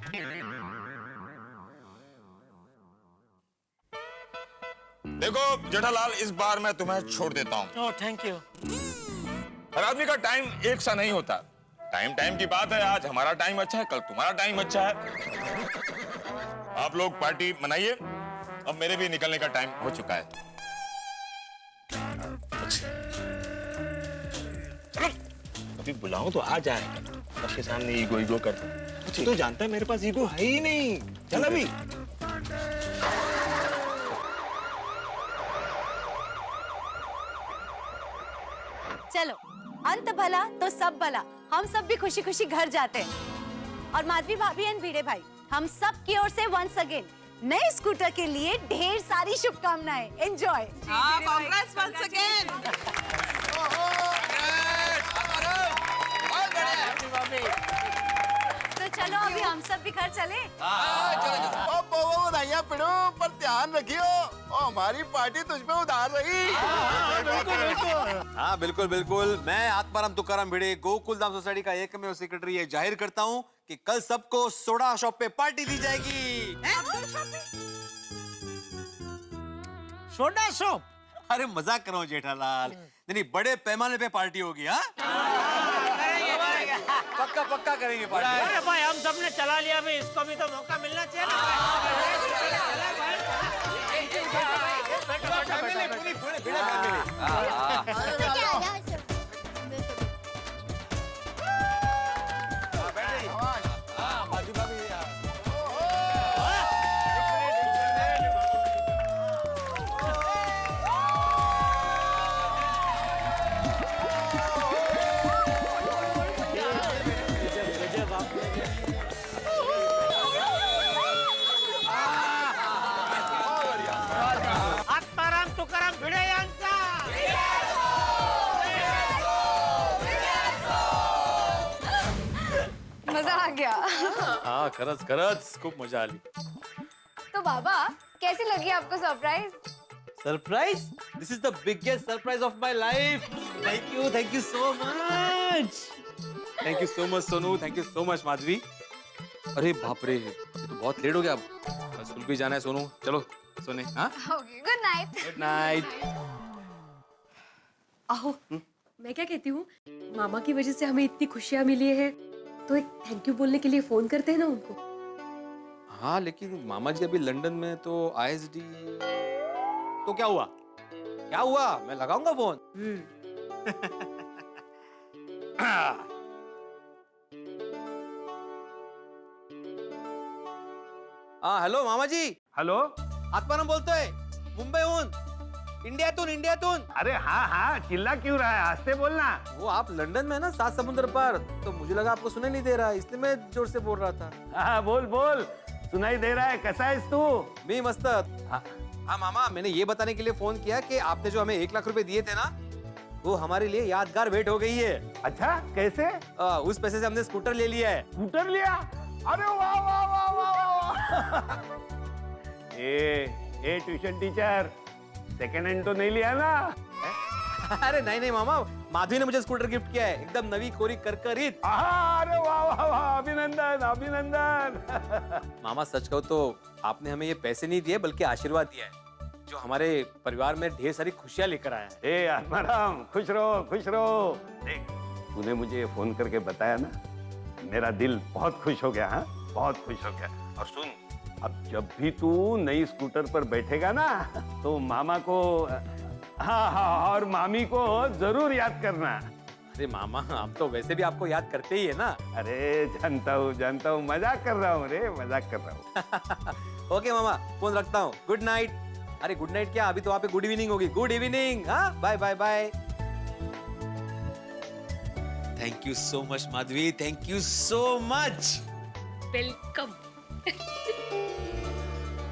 देखो जेठालाल, इस बार मैं तुम्हें छोड़ देता हूँ। Oh thank you. हर आदमी का टाइम एक सा नहीं होता। टाइम टाइम की बात है, आज हमारा टाइम अच्छा है, कल तुम्हारा टाइम अच्छा है। आप लोग पार्टी मनाइए, अब मेरे भी निकलने का टाइम हो चुका है। चलो, अभी बुलाऊं तो आ जाए, सबके सामने ईगो ईगो कर। तो जानता है मेरे पास ईगो है ही नहीं। चल अभी। चलो, अंत भला तो सब भला। हम सब भी खुशी खुशी घर जाते हैं। और माधवी भाभी एंड भिड़े भाई, हम सब की ओर से वंस अगेन नए स्कूटर के लिए ढेर सारी शुभकामनाएं। एंजॉय। Congrats once again. तो चलो अभी हम सब भी घर चले। बधाइयां पिड़ो, पर ध्यान रखियो और हमारी पार्टी तुझ पे उधार रही। हाँ बिल्कुल बिल्कुल। मैं आत्माराम तुकाराम भिड़े, गोकुलधाम सोसाइटी का एकमेव सेक्रेटरी, ये जाहिर करता हूँ कि कल सबको सोडा शॉप पे पार्टी दी जाएगी। Soda shop? अरे मजाक कर रहा हूँ जेठालाल। नहीं बड़े पैमाने पे पार्टी होगी। हाँ पक्का पक्का करेंगे पार्टी। अरे भाई हम सबने चला लिया, भाई इसको भी तो मौका मिलना चाहिए आत्माराम तुकाराम भिड़े यांचा। मजा आ गया। हाँ खरच खूब मजा आली। तो बाबा कैसी लगी आपको surprise? Surprise? This is the biggest surprise of my life. Thank you so much. Thank you so much Sonu, thank you so much Madhavi. अरे बाप रे, ये तो बहुत लेट हो गया। अब स्कूल भी जाना है सोनू, चलो सोने। हाँ गुड नाइट। Good night. आओ, मैं क्या कहती हूँ, मामा की वजह से हमें इतनी खुशियाँ मिली है, तो एक थैंक यू बोलने के लिए फोन करते हैं ना उनको। हाँ लेकिन मामा जी अभी लंदन में, तो ISD। तो क्या हुआ? क्या हुआ? मैं लगाऊंगा फोन। हाँ हेलो मामा जी। हेलो, आत्माराम बोलतोय, मुंबईहून, इंडियातून। अरे हाँ हाँ, चिल्ला क्यों रहा है? आस्ते बोलना। वो आप लंदन में ना, 7 समुद्र पर, तो मुझे लगा आपको सुनाई नहीं दे रहा, इसलिए मैं जोर से बोल रहा था। हाँ बोल बोल, सुनाई दे रहा है। कैसा है तू? मैं मस्त। हाँ मामा, मैंने ये बताने के लिए फोन किया कि आपने जो हमें 1 लाख रुपए दिए थे ना, वो हमारे लिए यादगार भेंट हो गई है। अच्छा कैसे? उस पैसे से हमने स्कूटर ले लिया है। स्कूटर लिया? अरे वाह वाह वाह वाह। ए ट्यूशन टीचर, सेकेंड हैंड तो नहीं लिया ना? अरे नहीं मामा, माधवी ने मुझे स्कूटर गिफ्ट किया है, एकदम नवी कोरी करकरीत। अरे वाह वाह वाह, अभिनंदन। मामा सच कहो तो आपने हमें ये पैसे नहीं दिए, बल्कि आशीर्वाद दिया है, जो हमारे परिवार में ढेर सारी खुशियां लेकर आया है। ए आत्माराम, खुश रहो। देख, तूने मुझे ये फोन करके बताया ना, मेरा दिल बहुत खुश हो गया। हाँ बहुत खुश हो गया। और सुन, अब जब भी तू नई स्कूटर पर बैठेगा ना, तो मामा को, हाँ और मामी को जरूर याद करना। अरे मामा, हम तो वैसे भी आपको याद करते ही है ना। अरे जानता हूँ, मजाक कर रहा हूँ रे, मजाक कर रहा हूँ। ओके मामा, फोन रखता हूँ। Good night. अरे गुड नाइट क्या, अभी तो वहाँ पे गुड इवनिंग होगी। Good evening. हाँ, bye bye bye. Thank you so much Madhavi, thank you so much. Welcome.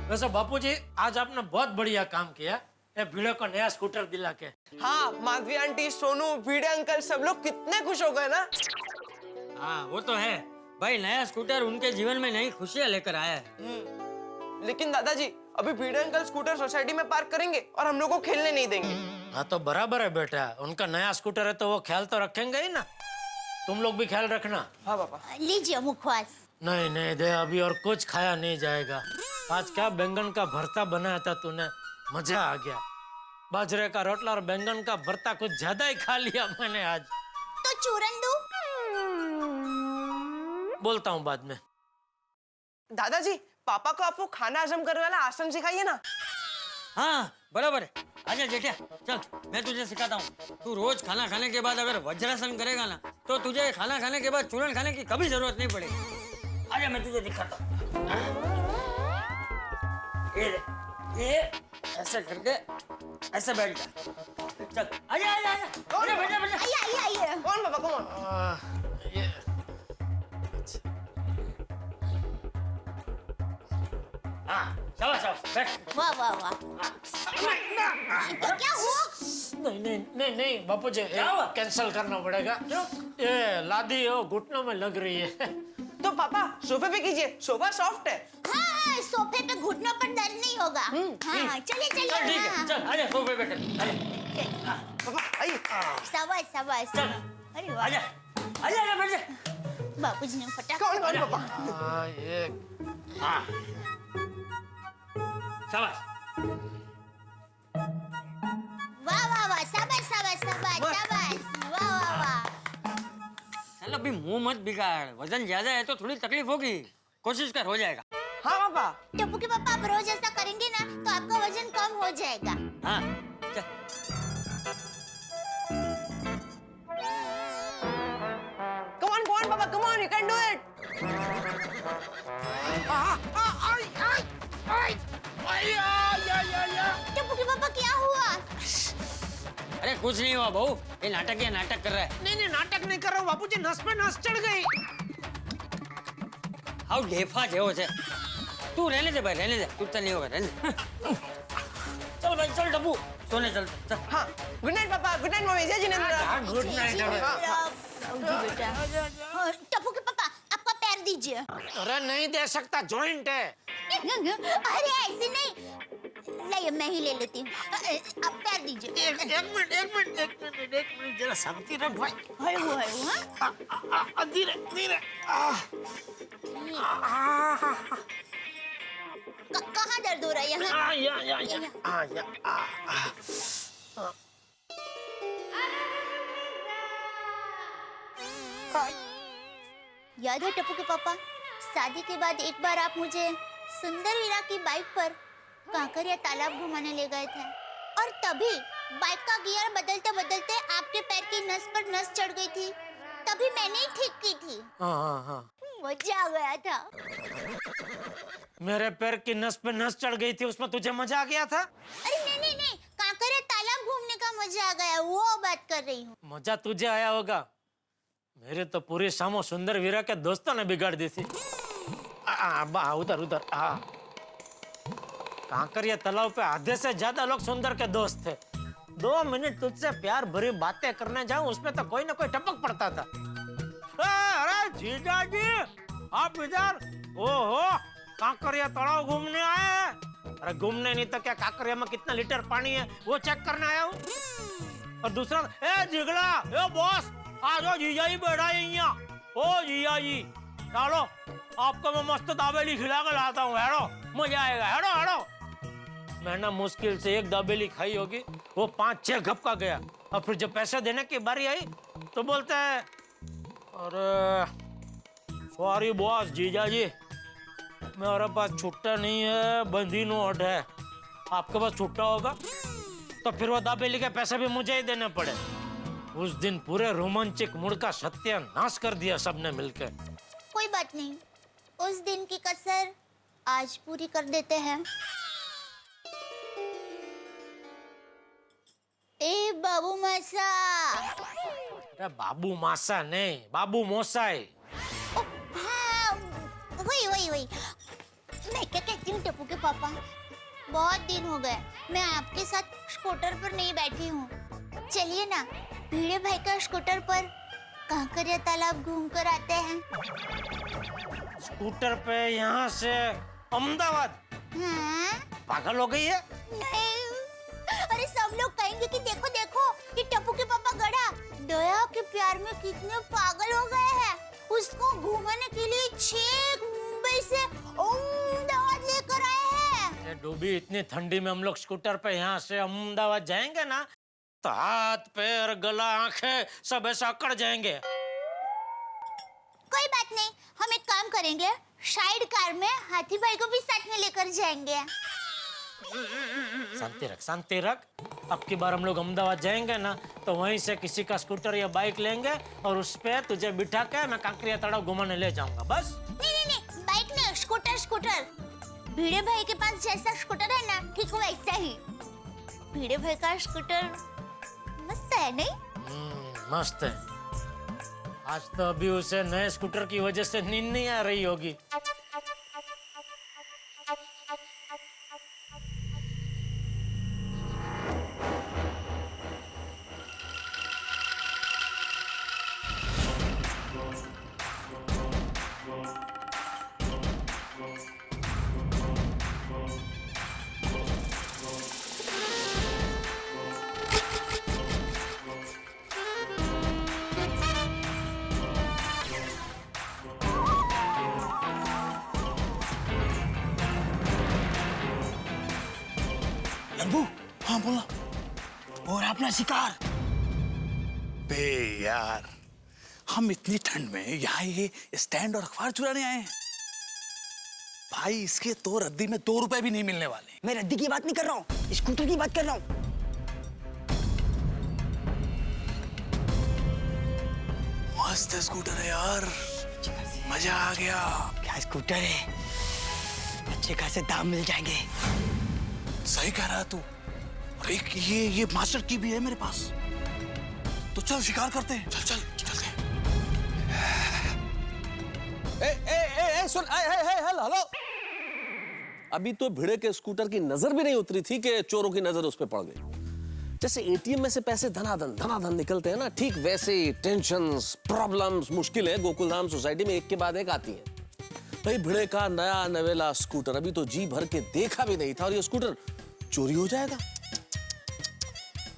वैसे बापूजी, आज आपने बहुत बढ़िया काम किया, ये भिड़े को नया स्कूटर दिला के। हाँ, माधवी आंटी, सोनू, भिड़े अंकल सब लोग कितने खुश हो गए ना। हाँ वो तो है भाई, नया स्कूटर उनके जीवन में नई खुशियाँ लेकर आया है। लेकिन दादाजी, अभी भिड़े अंकल स्कूटर सोसाइटी में पार्क करेंगे और हम लोग को खेलने नहीं देंगे। हाँ तो बराबर है बेटा, उनका नया स्कूटर है तो वो ख्याल तो रखेंगे ही ना। तुम लोग भी ख्याल रखना। हाँ पापा। लीजिए मुखवास। नहीं नहीं दे, अभी और कुछ खाया नहीं जाएगा। आज क्या बैंगन का भरता बनाया था तूने, मजा आ गया। बाजरे का रोटला और बैंगन का भरता कुछ ज्यादा ही खा लिया मैंने आज। तो चूरन दूं? बोलता हूँ बाद में। दादाजी, पापा को आप वो खाना हजम करने वाला आसन सिखाइए ना। हाँ बराबर है। आजा जेठिया, चल मैं तुझे सिखाता हूँ। तू रोज खाना खाने के बाद अगर वज्रासन करेगा ना, तो तुझे खाना खाने के बाद चूरन खाने की कभी जरूरत नहीं पड़ेगी। आजा मैं तुझे दिखाता हूँ। ये ऐसे करके ऐसे बैठ जा। चल आजा आजा आजा। आजा बैठ जा बैठ जा। आइए। कौन पापा कौन? हाँ शाबाश शाबाश बैठ। वाह वाह वाह। तो क्या हुआ? नहीं बापूजी, कैंसिल करना पड़ेगा। ये लादी हो घुटनों में लग रही है। तो पापा सोफे पे कीजिए, सोफा सॉफ्ट है। हाँ, सोफे पे घुटनों पर दर्द नहीं होगा। हाँ, चलिए चल ठीक चलिए। है, चल आजा सोफे पे बैठ। पापा आइए। शाबाश शाबाश। अरे वाह। आजा आजा आजा बैठ जा। बापूजी ने फटाक। कौन पापा? ये शाबाश। वाह वाह वाह, शाबाश शाबाश शाबाश शाबाश। वाह वाह वाह। चल अभी मुंह मत बिगाड़, वजन ज्यादा है तो थोड़ी तकलीफ होगी, कोशिश कर हो जाएगा। हाँ पापा। टप्पू के पापा, आप रोज ऐसा करेंगे ना तो आपका वजन कम हो जाएगा। हाँ चल। Come on पापा, come on, you can do it. Tappu के पापा क्या हुआ? अरे कुछ नहीं हुआ बहू, ये नाटक कर रहा है। नहीं नाटक नहीं कर रहा हूँ बापूजी, नस पे नस चढ़ गई। हाउ ढेफा जेवो छे। तू रहने दे भाई, रहने दे, तू तो नहीं होगा, रहने दे। चल भाई चल डब्बू, सोने चल चल। हाँ, गुड नाइट पापा, गुड नाइट मम्मी, जय जिनेंद्र। Good night. जी बेटा। टप्पू के पापा, आपका पैर दीजिए। अरे नहीं दे सकता, जॉइंट है। अरे ऐसे नहीं, लाइए मैं ही ले लेती हूँ। आप पैर दीजिए। एक मिनट जरा शांति रख भाई। हाय वो हाँ। धीरे धीरे। कहाँ दर्द हो रहा है यहाँ? याद है टप्पू के पापा, शादी के बाद एक बार आप मुझे सुंदर वीरा की बाइक पर कांकरिया तालाब घुमाने ले गए थे, और तभी बाइक का गियर बदलते बदलते आपके पैर की नस पर नस चढ़ गई थी। तभी मैंने ही ठीक की थी। हाँ। मजा आ गया था। मेरे पैर की नस पे नस चढ़ गई थी, उसमें तुझे मजा आ गया था? अरे नहीं, कांकरिया तालाब घूमने का मजा आ गया, वो बात कर रही हूँ। मजा तुझे आया होगा, मेरे तो पूरी शामो सुंदर वीरा के दोस्तों ने बिगाड़ दी थी। उधर कांकरिया तालाब पे आधे से ज्यादा लोग सुंदर के दोस्त थे। 2 मिनट तुझसे प्यार भरी बातें करने जाऊं, उसमें तो कोई ना कोई टपक पड़ता था। अरे जीजा जी, आप इधर? ओहो, कांकरिया तालाब घूमने आए हैं? अरे घूमने नहीं तो क्या, कांकरिया में कितना लीटर पानी है वो चेक करने आया हूँ। और दूसरा, ए जिगला, ए बॉस, आ जाओ, जीजा जी बैठा है यहाँ। ओ जीजा जी, चलो आपको मैं मस्त दाबेली खिला के लाता हूँ, हेड़ो, मजा आएगा, हेड़ो। मैंने मुश्किल से 1 दाबेली खाई होगी, वो 5-6 गप का गया। और फिर जब पैसे देने की बारी आई तो बोलते हैं, अरे सॉरी बॉस, जीजा जी मेरे पास छुट्टा नहीं है, बंदी नोट है। आपके पास छुट्टा होगा तो फिर वो दाबेली के पैसे भी मुझे ही देने पड़े। उस दिन पूरे रोमांचक मूड का सत्यानाश कर दिया सबने मिलकर। कोई बात नहीं, उस दिन की कसर आज पूरी कर देते हैं। ए बाबू मासा। अरे बाबू मासा नहीं, बाबू मोसाई। हाँ, वही। मैं क्या कहती हूँ टप्पू के पापा, बहुत दिन हो गए मैं आपके साथ स्कूटर पर नहीं बैठी हूँ। चलिए ना, भिड़े भाई का स्कूटर पर कांकरिया तालाब घूम कर आते हैं। स्कूटर पे यहाँ से अहमदाबाद? हाँ? पागल हो गई है? नहीं, अरे सब लोग कहेंगे कि देखो देखो ये टप्पू के पापा गड़ा दया के प्यार में कितने पागल हो गए हैं। उसको घुमाने के लिए छेक मुंबई से अहमदाबाद लेकर आए हैं। ये डूबी इतनी ठंडी में हम लोग स्कूटर पे यहाँ से अहमदाबाद जाएंगे ना, तो हाथ पैर गला आंखें सब ऐसा अकड़ जाएंगे। कोई बात नहीं, हम एक काम करेंगे, साइड कार में हाथी भाई को भी साथ में लेकर जाएंगे। शांति रख। अब की बार हम लोग अहमदाबाद जाएंगे ना, तो वहीं से किसी का स्कूटर या बाइक लेंगे और उस पे तुझे बिठा के मैं कांकरिया तालाब घुमाने ले जाऊंगा, बस। नहीं, बाइक नहीं, स्कूटर। भिड़े भाई के पास जैसा स्कूटर है ना, ठीक वैसा ही। भिड़े भाई का स्कूटर मस्त है, नहीं? मस्त है। आज तो अभी उसे नए स्कूटर की वजह से नींद नहीं आ रही होगी। लंबू, हाँ बोला। और अपना शिकार? बे यार, हम इतनी ठंड में यहाँ ये स्टैंड और अखबार चुराने आए हैं। भाई इसके तो रद्दी में 2 रुपए भी नहीं मिलने वाले। मैं रद्दी की बात नहीं कर रहा हूँ, स्कूटर की बात कर रहा हूँ। मस्त स्कूटर है यार, मजा आ गया। क्या स्कूटर है, अच्छे खासे दाम मिल जाएंगे। सही कह रहा है तू। और एक ये मास्टर की भी है मेरे पास, तो चल शिकार करते हैं। चल चलते हैं। सुन, हेलो। अभी तो भिड़े के स्कूटर की नजर भी नहीं उतरी थी कि चोरों की नजर उस पर पड़ गई। जैसे एटीएम में से पैसे धनाधन निकलते हैं ना, ठीक वैसे टेंशन्स, प्रॉब्लम्स, मुश्किलें गोकुलधाम सोसाइटी में एक के बाद एक आती हैं। भाई भिड़े का नया नवेला स्कूटर अभी तो जी भर के देखा भी नहीं था, और ये स्कूटर चोरी हो जाएगा।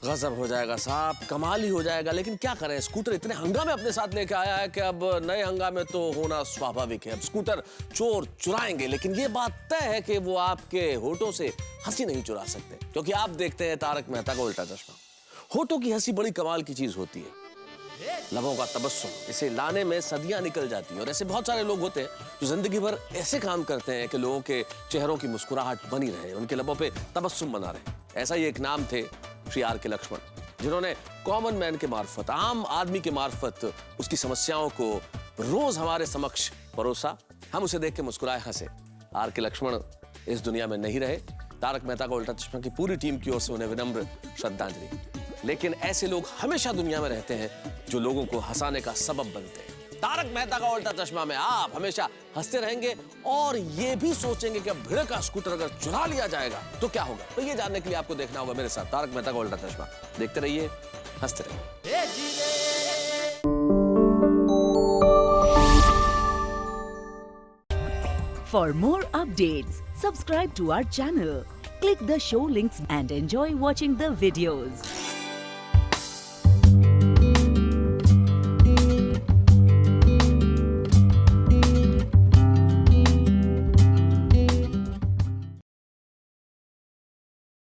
गजब हो जाएगा साहब, कमाल ही हो जाएगा। लेकिन क्या करें, स्कूटर इतने हंगामे अपने साथ लेके आया है कि अब नए हंगामे तो होना स्वाभाविक है। अब स्कूटर चोर चुराएंगे, लेकिन ये बात तय है कि वो आपके होठों से हंसी नहीं चुरा सकते, क्योंकि आप देखते हैं तारक मेहता का उल्टा चश्मा। होठों की हंसी बड़ी कमाल की चीज होती है, लबों का तबस्सुम, इसे लाने में सदियां निकल जाती हैं। और ऐसे बहुत सारे लोग होते हैं जो जिंदगी भर ऐसे काम करते हैं कि लोगों के चेहरों की मुस्कुराहट बनी रहे, उनके लबों पे तबस्सुम बना रहे। ऐसा ही एक नाम थे श्री आर के लक्ष्मण, जिन्होंने कॉमन मैन के मार्फत, आम आदमी के मार्फत उसकी समस्याओं को रोज हमारे समक्ष परोसा। हम उसे देख के मुस्कुराए, हंसे। आर के लक्ष्मण इस दुनिया में नहीं रहे। तारक मेहता का उल्टा चश्मा की पूरी टीम की ओर से उन्हें विनम्र श्रद्धांजलि। लेकिन ऐसे लोग हमेशा दुनिया में रहते हैं जो लोगों को हंसाने का सबब बनते हैं। तारक मेहता का उल्टा चश्मा में आप हमेशा हंसते रहेंगे और ये भी सोचेंगे कि अब भिड़े का स्कूटर अगर चुरा लिया जाएगा तो क्या होगा। तो ये जानने के लिए आपको देखना होगा मेरे साथ तारक मेहता का उल्टा चश्मा। देखते रहिए, हंसते रहिए। For more updates, subscribe to our channel, click the show links and enjoy watching the videos.